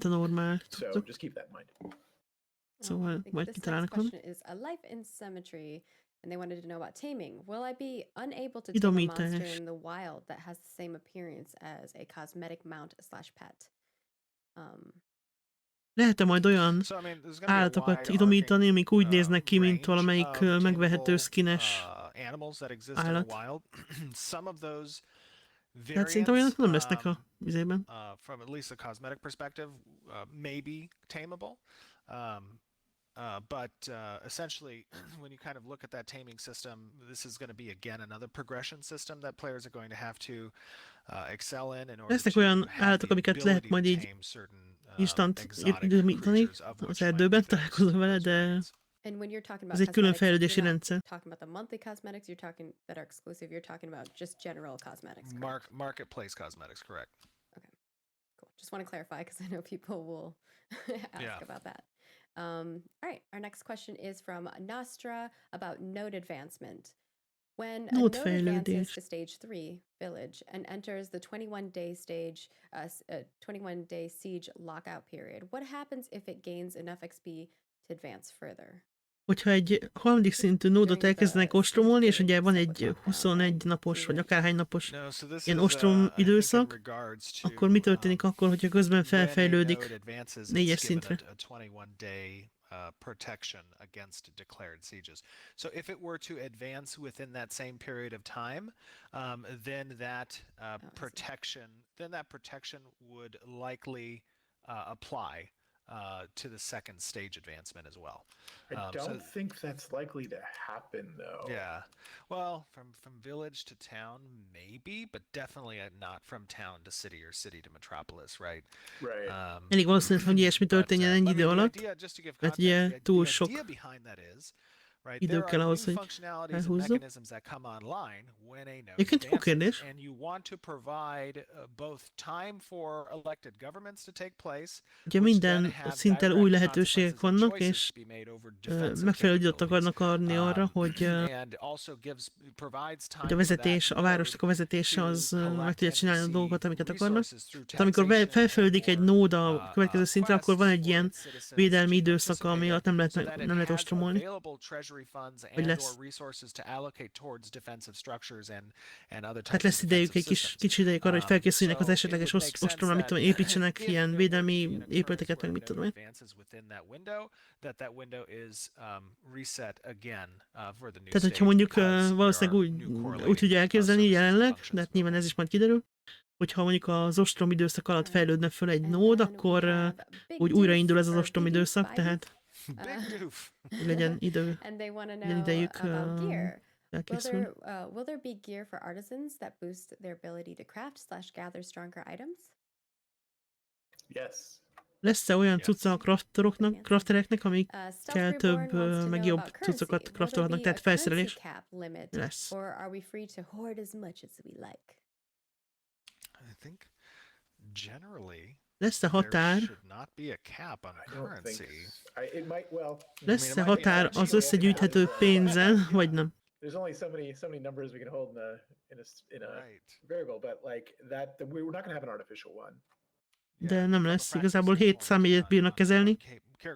normál cuccok. Szóval majd kitalálnak valamit. And they wanted to know about taming. Will I be unable to tame a monster in the wild that has the same appearance as a cosmetic mount / pet? Lehet-e majd olyan állatokat idomítani, amik úgy néznek ki, mint valamelyik megvehető skines állat? Hát szerintem olyanok nem lesznek a vizében. From at least a cosmetic perspective, maybe tameable. But essentially, when you kind of look at that taming system, this is going to be again another progression system that players are going to have to excel in order lesznek olyan állatok, amiket lehet majd így instant idomítani az erdőben, találkozom vele, de ez egy külön fejlődési rendszer. Talking about the monthly cosmetics, you're talking that are exclusive, you're talking about just general cosmetics. Marketplace cosmetics, correct. Okay, cool. Just want to clarify because I know people will ask about that. All right, our next question is from Nostra about node advancement. When a node advances to stage 3, village, and enters the 21-day siege lockout period, what happens if it gains enough XP to advance further? Hogyha egy harmadik szintű nódot elkezdenek ostromolni, és ugye van egy 21 napos, vagy akárhány napos ilyen ostrom időszak, akkor mi történik akkor, hogyha közben felfejlődik 4-es szintre? Protection against declared sieges. So if it were to advance within that same period of time, then that protection would likely apply to the second stage advancement as well. I don't think that's likely to happen, though. Yeah. Well, from village to town, maybe, but definitely not from town to city or city to metropolis, right? Right. Elég valószínűleg, hogy ilyesmi történjen ennyi idő alatt, mert ugye túl sok idő kell ahhoz, hogy elhúzzuk. Egyébként jó kérdés. Ugye minden szinten új lehetőségek vannak, és megfelelő időt akarnak adni arra, hogy a vezetés, a városnak a vezetése az meg tudja csinálni a dolgokat, amiket akarnak. Tehát amikor felfejlődik egy nód a következő szintre, akkor van egy ilyen védelmi időszaka, ami alatt nem lehet ostromolni. Vagy lesz. Tehát lesz idejük, egy kicsi idejük arra, hogy felkészüljenek az esetleges ostromra, mit tudom, építsenek ilyen védelmi épületeket, meg mit tudom én. Tehát, hogyha mondjuk valószínűleg úgy tudja elképzelni jelenleg, de hát nyilván ez is majd kiderül, hogyha mondjuk az ostrom időszak alatt fejlődne föl egy nód, akkor úgy újraindul ez az ostrom időszak, tehát legyen idejük elkészülni. Will there be gear for artisans that boost their ability to craft/gather stronger items? Yes. Lesz-e olyan cucca a craftereknek, amikkel több, meg jobb cuccokat craftolhatnak, tehát felszerelés? Lesz. Or are we free to hoard as much as we like? I think generally lesz-e határ? Lesz-e határ az összegyűjthető pénzen, vagy nem? There's only so many numbers we can hold in a variable, but like that we're not going to have an artificial one. De nem lesz. Igazából 7 számjegyet bírnak kezelni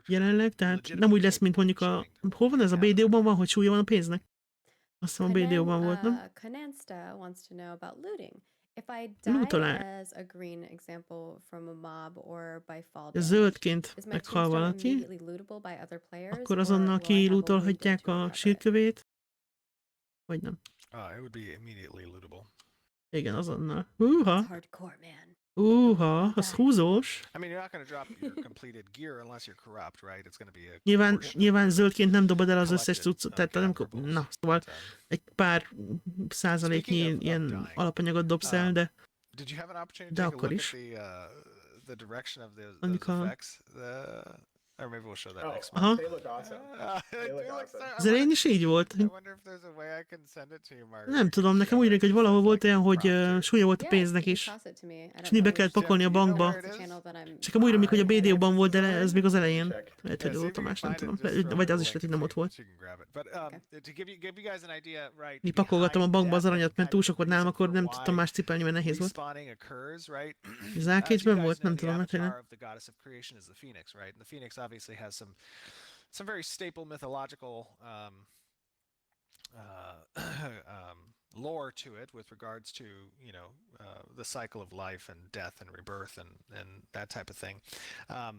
jelenleg, tehát nem úgy lesz, mint mondjuk hol van ez a BDO-ban van, hogy súlya van a pénznek? Azt hiszem a BDO-ban volt, nem? Kanansta wants to know about looting. If I die as a green example from a mob or by fall zöldként meghal valaki, akkor azonnal kilootolhatják a sírkövét, vagy nem? It would be immediately lootable. Igen, azonnal. Az húzós. I mean, you're not going to drop your completed gear unless you're corrupt, right? It's going to be a nyilván zöldként nem dobod el az összes cuccot, tehát nem, szóval egy pár százaléknyi ilyen alapanyagot dobsz el, de akkor is. The direction of those effects. Or maybe we'll show that next month. They look awesome. Az elején is így volt. Nem tudom, nekem úgy hogy valahol volt olyan, hogy súlya volt a pénznek is. És mindig be kellett pakolni a bankba. És nekem úgy rémlik, hogy a BDO-ban volt, de ez még az elején. Lehet, hogy volt Tamás, nem tudom. Vagy az is lehet, hogy nem ott volt. Mi pakolgattam a bankba az aranyat, mert túl sok volt nálam, akkor nem tudtam más cipelni, mert nehéz volt. Az Arcade-ben volt? Nem tudom, mert nem. Obviously has some very staple mythological lore to it with regards to the cycle of life and death and rebirth and that type of thing. As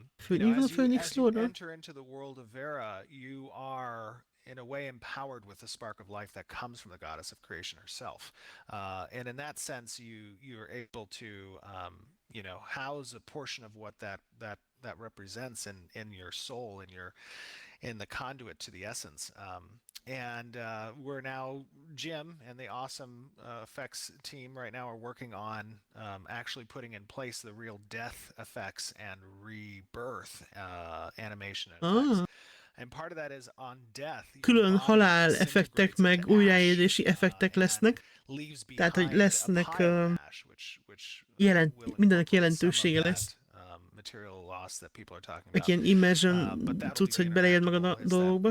you enter into the world of Vera, you are in a way empowered with the spark of life that comes from the goddess of creation herself, and in that sense you're able to house a portion of what that represents in your soul, in the conduit to the essence. And we're now, Jim and the awesome effects team right now are working on actually putting in place the real death effects and rebirth animation effects. And part of that is on death. Külön halál effektek meg újraélési effektek lesznek. Tehát, hogy lesznek mindenek jelentősége lesz. material loss that people are talking Meg about. ilyen immersion cucc, hogy beleérd magad a dolgokba.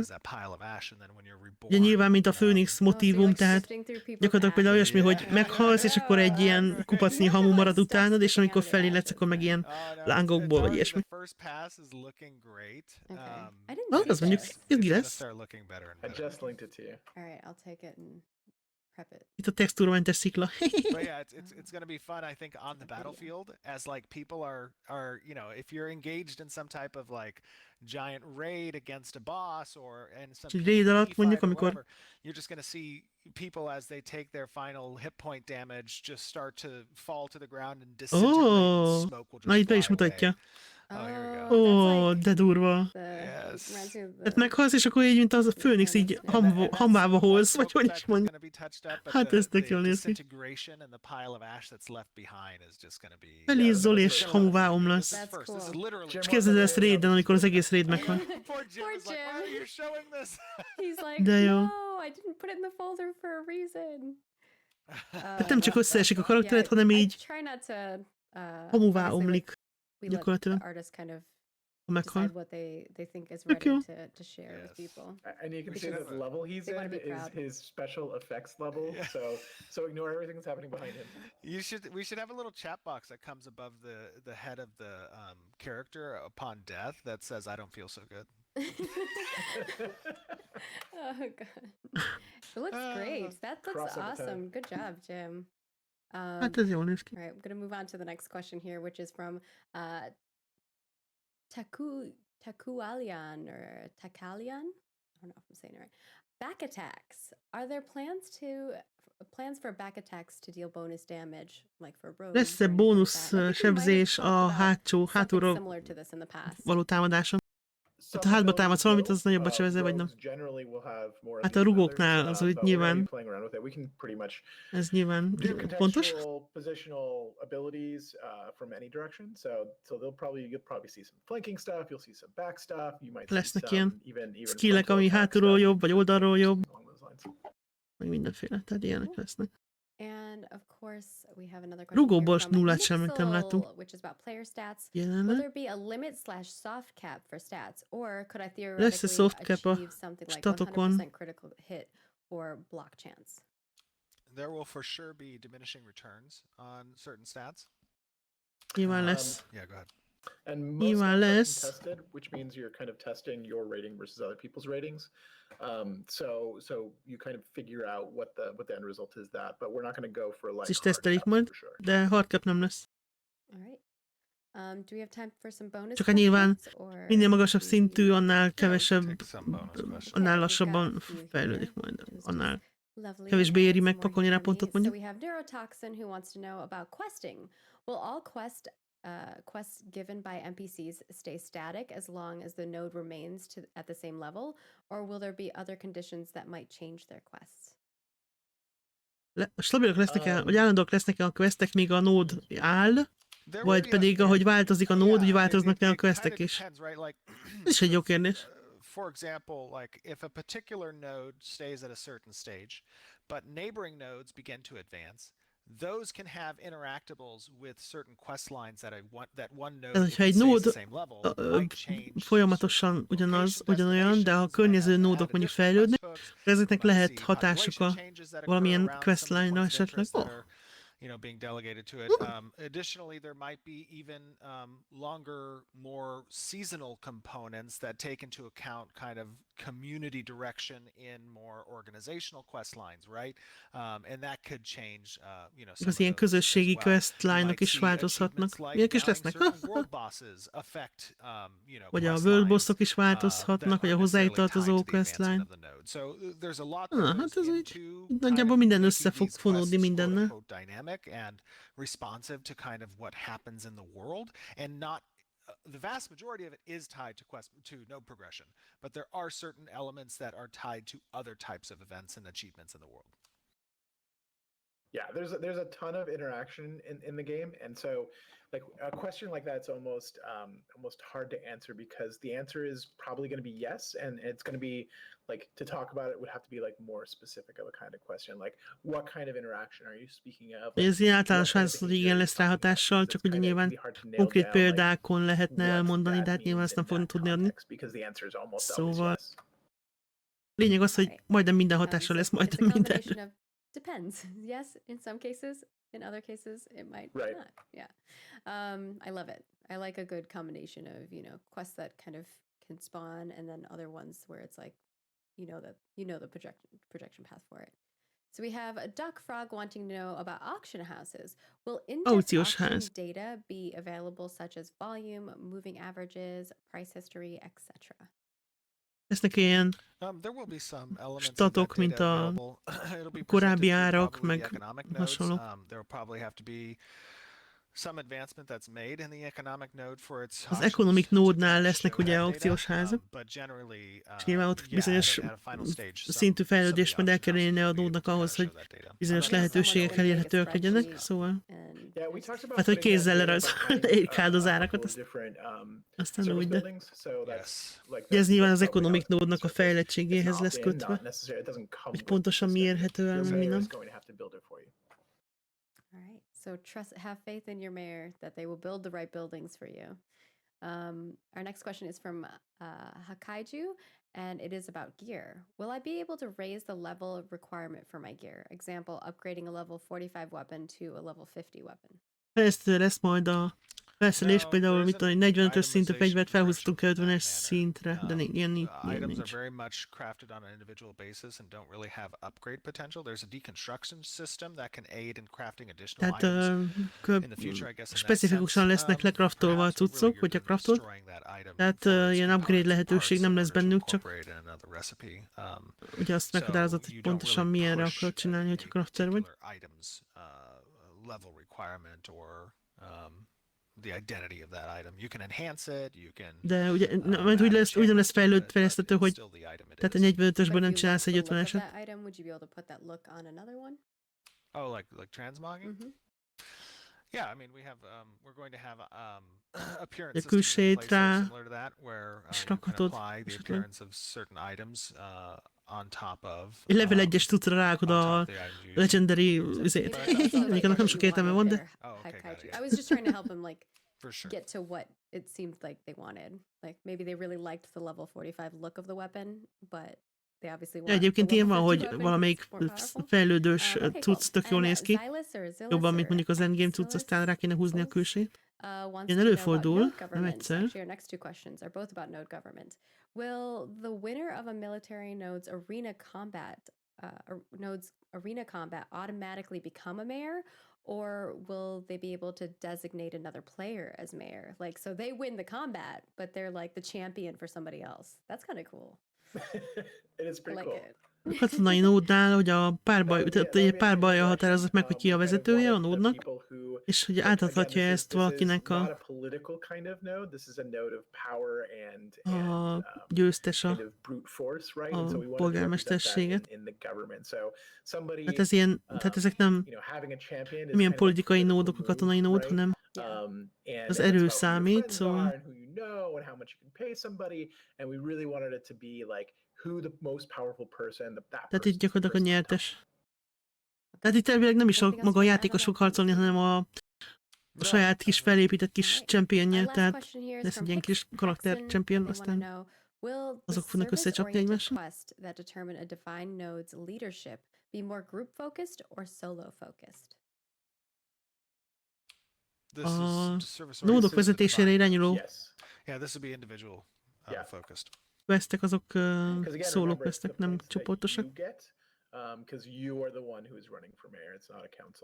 Ugye nyilván, mint a Főnix motívum, tehát gyakorlatilag például olyasmi, hogy meghalsz, és akkor egy ilyen kupacnyi hamu marad utánad, és amikor feléledsz, akkor meg ilyen lángokból, vagy ilyesmi. Az mondjuk izgi lesz. I just linked it to you. All right, I'll take it and prep it. Itt a textúramentes szikla. But yeah, it's going to be fun, I think, on the battlefield as like people are if you're engaged in some type of like giant raid against a boss or and some raid alatt PvP mondjuk, fight or amikor whatever, you're just going to see people as they take their final hit point damage just start to fall to the ground and disintegrate. And smoke will just na itt be is fly away. mutatja. Oh, here we go. Ó, de durva. Yes. Tehát meghalsz, és akkor így, mint az a Főnix, így hamába holsz, vagy hogy is mondja. Hát ez tök jól néz ki. Felízzol, és hamuvá omlasz. És kezded ezt raiden, amikor az egész raid meghal. Poor Jim. He's like, De jó. no, I didn't put it in the folder for a reason. Tehát nem csak összeesik a karaktered, hanem így hamuvá omlik. We let the artist kind of decide what they think is ready to share with people. And you can see the level he's in is his special effects level. Yeah. So ignore everything that's happening behind him. We should have a little chat box that comes above the head of the character upon death that says, "I don't feel so good." Oh god, it looks great. That looks awesome. Good job, Jim. Hát ez jól néz ki. All right, I'm going to move on to the next question here, which is from Takualian or Takalian. I don't know if I'm saying it right. Back attacks. Are there plans for back attacks to deal bonus damage, like for rogues? Lesz-e bónusz sebzés a hátulról való támadáson? Hát ha hátba támadsz valamit, az nagyobbat sebezze, vagy nem? Hát a rugóknál az úgy nyilván. Ez nyilván fontos. Positional abilities from any direction. So you'll probably see some flanking stuff, you'll see some back stuff, you might lesznek ilyen skillek, ami hátulról jobb, vagy oldalról jobb. Meg mindenféle, tehát ilyenek lesznek. And of course, we have another question. Rugóból nullát sem nem láttunk. Which is about player stats. Jelenleg. Will there be a limit/soft cap for stats, or could I Lesz-e theoretically soft cap a achieve something like statokon? 100% critical hit or block chance? There will for sure be diminishing returns on certain stats. Nyilván lesz. Yeah, go ahead. And most stats are contested, which means you're kind of testing your rating versus other people's ratings. So you kind of figure out what the end result is that, but we're not going to go for like is tesztelik majd, de hard cap nem lesz. All right. Do we have time for some bonus? Csak nyilván minél magasabb szintű, annál kevesebb, annál lassabban fejlődik majd, annál kevésbé éri meg pakolni rá pontot mondjuk. So we have Neurotoxin who wants to know about questing. Will all quests given by NPCs stay static as long as the node remains at the same level, or will there be other conditions that might change their quests? Stabilak lesznek-e, vagy állandóak lesznek-e a questek, míg a nód áll, vagy pedig ahogy változik a nód, úgy változnak-e a questek is? Ez is egy jó kérdés. For example, like if a particular node stays at a certain stage, but neighboring nodes begin to advance, those can have interactables with certain quest lines that one node hogyha egy nód folyamatosan ugyanolyan, de ha a környező nódok mondjuk fejlődnek, ezeknek lehet hatásuk a valamilyen questline-ra esetleg. Being delegated to it. Additionally, there might be even longer, more seasonal components that take into account kind of community direction in more organizational quest lines, right? And that could change, az ilyen közösségi questline-ok is változhatnak. Ilyenek is lesznek. Vagy a world bossok is változhatnak, vagy a hozzájuk tartozó questline. Hát ez úgy nagyjából minden össze fog fonódni mindennel. And responsive to kind of what happens in the world, and not the vast majority of it is tied to node progression, but there are certain elements that are tied to other types of events and achievements in the world. Yeah, there's a ton of interaction in the game, and so like a question like that's almost hard to answer because the answer is probably going to be yes, and it's going to be like to talk about it would have to be like more specific of a kind of question, like what kind of interaction are you speaking of? Like, Ez ilyen általános válasz, hogy igen, lesz rá hatással, csak ugye nyilván konkrét példákon lehetne elmondani, de hát nyilván ezt nem fogunk tudni adni. Szóval lényeg az, hogy majdnem minden hatással lesz, majdnem mindenre. Depends. Yes, in some cases. In other cases, it might not. Yeah. I love it. I like a good combination of, quests that kind of can spawn and then other ones where it's like, the projection path for it. So we have a Duck Frog wanting to know about auction houses. Will in-depth auction data be available such as volume, moving averages, price history, etc.? Lesznek ilyen statok, mint a korábbi árak, meg hasonlók. Az economic node-nál lesznek ugye aukciós házak, és nyilván ott bizonyos szintű fejlődést majd el kell érni a nódnak ahhoz, hogy bizonyos lehetőségek elérhetőek legyenek, szóval hát, hogy kézzel lerajzolni az árakat, aztán úgy, de ez nyilván az economic node-nak a fejlettségéhez lesz kötve, hogy pontosan mi érhető el, mi nem. So have faith in your mayor that they will build the right buildings for you. Our next question is from Hakaiju, and it is about gear. Will I be able to raise the level of requirement for my gear? Example, upgrading a level 45 weapon to a level 50 weapon. Fejlesztő lesz majd a felszerelés, például mit tudom, 45-ös szintű fegyvert felhúztunk 50-es szintre, de ilyen nincs. Items are very much crafted on an individual basis and don't really have upgrade potential. There's a deconstruction system that can aid in crafting additional items. In the future, I guess specifikusan lesznek lekraftolva a cuccok, hogyha kraftolt. Tehát ilyen upgrade lehetőség nem lesz bennük, csak ugye azt meghatározott, hogy pontosan milyenre akarod csinálni, hogyha crafter vagy. Level requirement or the identity of that item. You can enhance it, you can... De ugye, majd úgy nem lesz fejlesztető, hogy tehát egy 45-ösből nem csinálsz egy 50-eset. Oh, like transmogging? Yeah, I mean, we're going to have appearance systems in place similar to that, where you can apply the appearance of certain items on top of... Egy level 1-es tudsz rákod a legendary üzét. Annak nem sok értelme van, de... I was just trying to help him get to what it seemed like they wanted. Like maybe they really liked the level 45 look of the weapon, but they obviously want... Egyébként ilyen van, hogy valamelyik fejlődős cucc tök jól néz ki. Jobban, mint mondjuk az endgame cucc, aztán rá kéne húzni a külsét. Ilyen előfordul, nem egyszer. Our next two questions are both about node government. Will the winner of a military node's arena combat automatically become a mayor, or will they be able to designate another player as mayor? Like, so they win the combat, but they're like the champion for somebody else. That's kind of cool. It is pretty cool. A katonai nódnál, hogy a párbajja határozott meg, hogy ki a vezetője a nódnak, és hogy átadhatja ezt valakinek a győztes a polgármesterséget. Tehát ez ilyen, tehát ezek nem ilyen politikai nódok a katonai nód, hanem az erő számít, szóval... Tehát itt gyakorlatilag a nyertes. Tehát itt elvileg nem is maga a játékosok harcolni, hanem a saját kis felépített kis championje, tehát lesz egy ilyen kis karakter champion, aztán azok fognak összecsapni egymással. A nódok vezetésére irányuló questek azok szóló questek, nem csoportosak.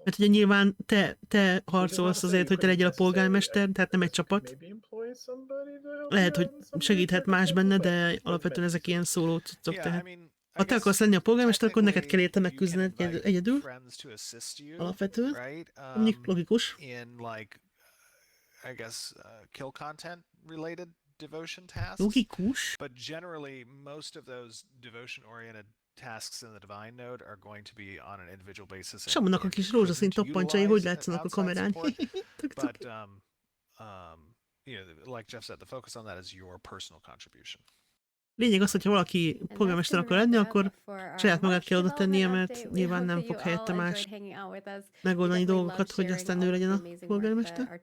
Mert ugye nyilván te harcolsz azért, hogy te legyél a polgármester, tehát nem egy csapat. Lehet, hogy segíthet más benne, de alapvetően ezek ilyen szóló cuccok, tehát. Ha te akarsz lenni a polgármester, akkor neked kell érte megküzdened egyedül. Alapvetően. Mondjuk logikus. I guess kill content related devotion tasks. Logikus. But generally, most of those devotion-oriented tasks in the divine node are going to be on an individual basis. Samunak a kis rózsaszín toppancsai, hogy látszanak a kamerán. But you know, like Jeff said, the focus on that is your personal contribution. Lényeg az, hogyha valaki polgármester akar lenni, akkor saját magát kell oda tennie, mert nyilván nem fog helyette más megoldani dolgokat, hogy aztán ő legyen a polgármester.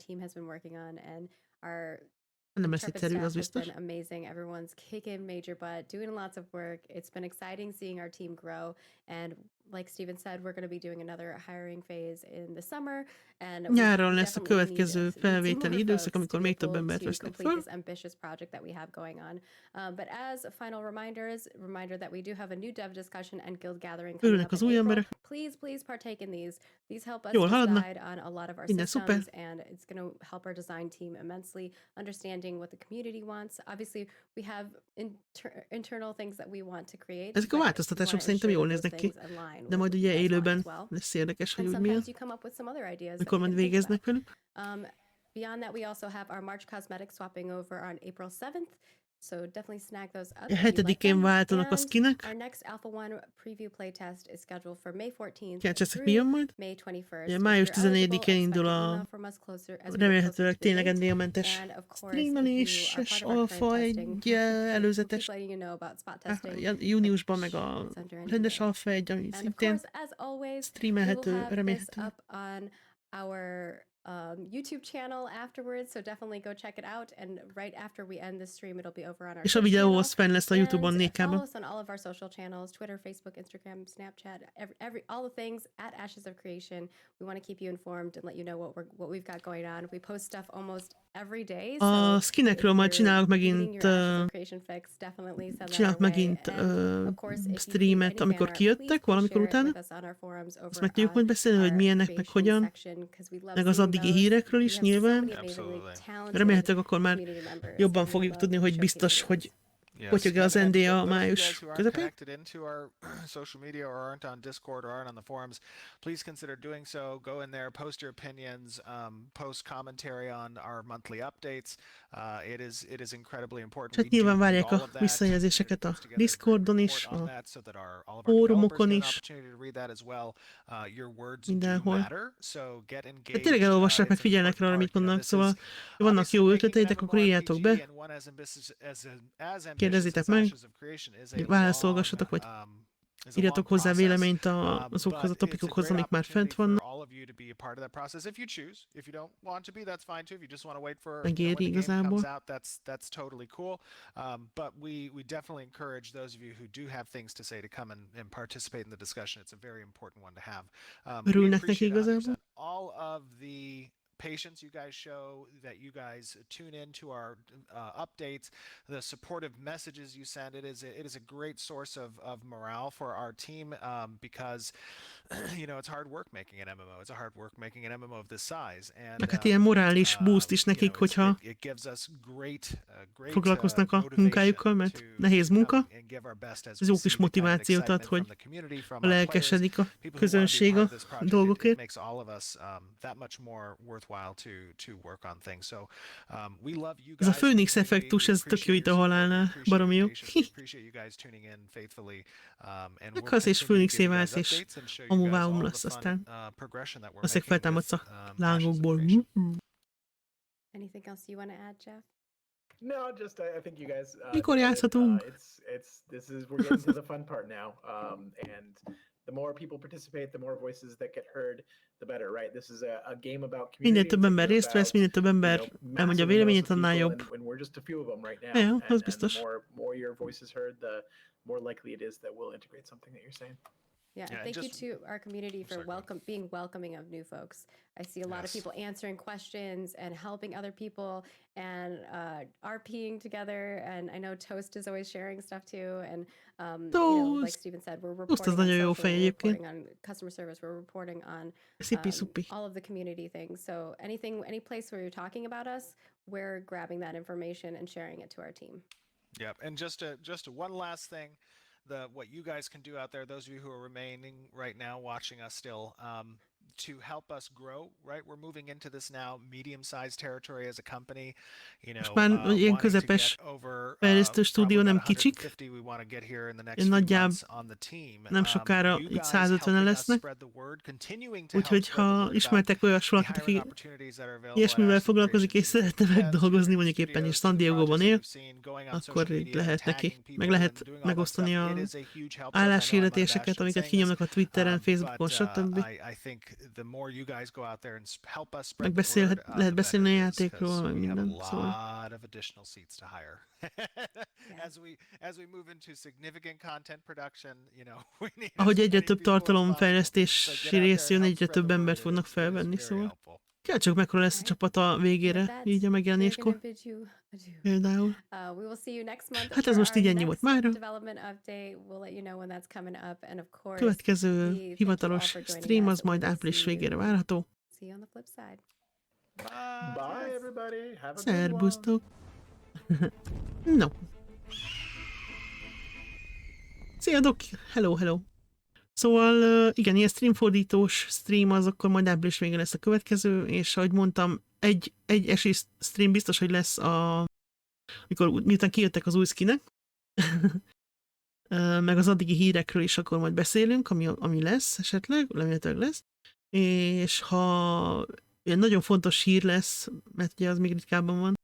Nem lesz egyszerű, az biztos. Amazing. Everyone's kicking major butt, doing lots of work. It's been exciting seeing our team grow. And like Steven said, we're going to be doing another hiring phase in the summer. And nyáron lesz a következő felvételi időszak, amikor még több embert vesznek fel. This ambitious project that we have going on. But as final reminder that we do have a new dev discussion and guild gathering coming up in April. Please partake in these. These help us decide on a lot of our systems, and it's going to help our design team immensely, understanding what the community wants. Obviously, we have internal things that we want to create. Ezek a változtatások szerintem jól néznek ki, de majd ugye élőben lesz érdekes, hogy úgy milyen, mikor majd végeznek velük. Beyond that, we also have our March cosmetic swapping over on April 7th. So definitely snag those up. 7-én váltanak a skinek. Our next Alpha 1 preview playtest is scheduled for May 14th through May 21st. Ja, május 14-én indul a remélhetőleg tényleg NDA-mentes streameléses Alfa egy előzetes. Júniusban meg a rendes Alfa egy, ami szintén streamelhető, remélhető. YouTube channel afterwards, so definitely go check it out. And right after we end this stream, it'll be over on our és a videó az fenn lesz a YouTube-on Follow us on all of our social channels: Twitter, Facebook, Instagram, Snapchat, all the things at Ashes of Creation. We want to keep you informed and let you know what we've got going on. We post stuff almost every day. A skinekről majd csinálok megint streamet, amikor kijöttek, valamikor utána. Azt meg tudjuk majd beszélni, hogy milyenek, meg hogyan, meg az addigi hírekről is nyilván. Remélhetőleg akkor már jobban fogjuk tudni, hogy biztos, hogy potyog az NDA május közepén. Social media or aren't on Discord or aren't on the forums, please consider doing so. Go in there, post your opinions, post commentary on our monthly updates. It is incredibly important. Hát nyilván várják a visszajelzéseket a Discordon is, a fórumokon is, mindenhol. Hát tényleg elolvassák, meg figyelnek rá, amit mondanak, szóval ha vannak jó ötleteitek, akkor írjátok be, kérdezzétek meg, válaszolgassatok, vagy írjatok hozzá véleményt azokhoz a topikokhoz, amik már fent vannak. Megéri igazából. That's totally cool. But we definitely encourage those of you who do have things to say to come and participate in the discussion. It's a very important one to have. Örülnek neki igazából. All of the patience you guys show, that you guys tune in to our updates, the supportive messages you send. It is a great source of morale for our team, because you know, it's hard work making an MMO. It's a hard work making an MMO of this size. And hát ilyen morális boost is nekik, hogyha foglalkoznak a munkájukkal, mert nehéz munka. Ez jó kis motivációt ad, hogy lelkesedik a közönség a dolgokért. Ez a Phoenix effektus, ez tök jó itt a halálnál, baromi jó. Meghalsz és Phoenixé válsz, és amúvá omlasz, aztán aztán feltámadsz a lángokból. Anything else you want to add, Jeff? No, just I think you guys. Mikor játszhatunk? We're getting to the fun part now, and the more people participate, the more voices that get heard, the better, right? This is a game about community. Minél több ember részt vesz, minél több ember elmondja a véleményét, annál jobb. And we're just a few of them right now. Ja, az biztos. The more your voice is heard, the more likely it is that we'll integrate something that you're saying. Yeah, thank you to our community for being welcoming of new folks. I see a lot of people answering questions and helping other people and RPing together. And I know Toast is always sharing stuff too. And you know, like Steven said, we're reporting on social, we're reporting on customer service, we're reporting on all of the community things. So any place where you're talking about us, we're grabbing that information and sharing it to our team. Yep, and just one last thing. What you guys can do out there, those of you who are remaining right now watching us still, to help us grow, right? We're moving into this now medium-sized territory as a company, you know, Most már ilyen wanting to közepes get over fejlesztő probably stúdió, nem about kicsik. 150 we want to get here in the next Ilyen few nagyjából months on the team. nem sokára You itt guys 150-en helping us lesznek. spread the word, continuing to help Úgyhogy spread the ha word about ismertek olyas the valakit, hiring aki opportunities that are available at ilyesmivel Ashton foglalkozik és Creation szeretne Studios, megdolgozni, mondjuk éppen studios, is to the San Diegóban projects él, that you've seen, going on akkor social így media, lehet neki, tagging meg people lehet and doing all that megosztani stuff. a It is a huge help to us. I know I'm álláshirdetéseket, unabashed in amiket saying this, kinyomnak a Twitteren, Facebookon, but stb. I think the more you guys go out there and help us spread Meg the word, lehet the beszélni a better it is, játékról, 'cause meg we have a minden, szóval. lot of additional seats to hire. As we move into significant content production, you know, we need as Ahogy egyre many több people as possible. So tartalomfejlesztési get out there rész and jön, help egyre spread the több word. embert It fognak is felvenni, very szóval. helpful. Kell csak mekkora lesz a csapat a With végére, that, így a we're gonna megjelenéskor. bid you adieu. Például. We will see you next month Hát for ez most our így ennyi volt next mára. development update. We'll let you know when that's coming up, and of course, Következő we thank you all hivatalos for joining stream us. az majd We will április see végére you- várható. See you on the flip side. Bye, everybody. Have a good one. Szerbusztok! No. Szia, Doki! Hello, hello! Szóval igen, ilyen streamfordítós stream az akkor majd április végén lesz a következő, és ahogy mondtam, egy esély stream biztos, hogy lesz miután kijöttek az új skinek, meg az addigi hírekről is akkor majd beszélünk, ami lesz esetleg, remélhetőleg lesz, és ha ilyen nagyon fontos hír lesz, mert ugye az még ritkábban van,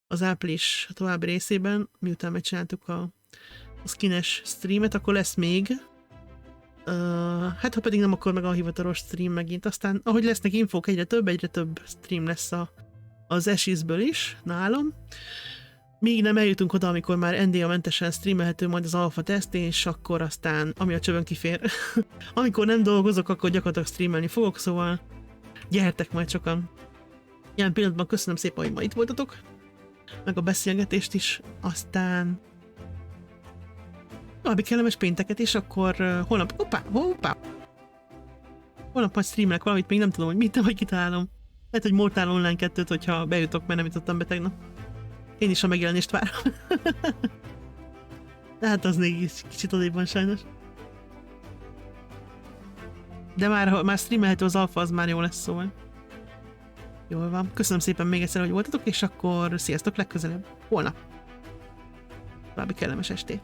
az április további részében, miután megcsináltuk a skines streamet, akkor lesz még. Hát ha pedig nem, akkor meg a hivatalos stream megint. Aztán, ahogy lesznek infók, egyre több stream lesz az Ashes-ből is nálam. Míg nem eljutunk oda, amikor már NDA-mentesen streamelhető majd az Alfa teszt, és akkor aztán, ami a csövön kifér. Amikor nem dolgozok, akkor gyakorlatilag streamelni fogok, szóval gyertek majd sokan. Ilyen pillanatban köszönöm szépen, hogy ma itt voltatok, meg a beszélgetést is, aztán további kellemes pénteket, és akkor holnap, hoppá! Holnap majd streamelek valamit, még nem tudom, hogy mit, de majd kitalálom. Lehet, hogy Mortal Online 2-t, hogyha bejutok, mert nem jutottam be tegnap. Én is a megjelenést várom. De hát az még kicsit odébb van sajnos. De már streamelhető az Alfa, az már jó lesz, szóval. Jól van. Köszönöm szépen még egyszer, hogy voltatok, és akkor sziasztok legközelebb. Holnap. További kellemes estét.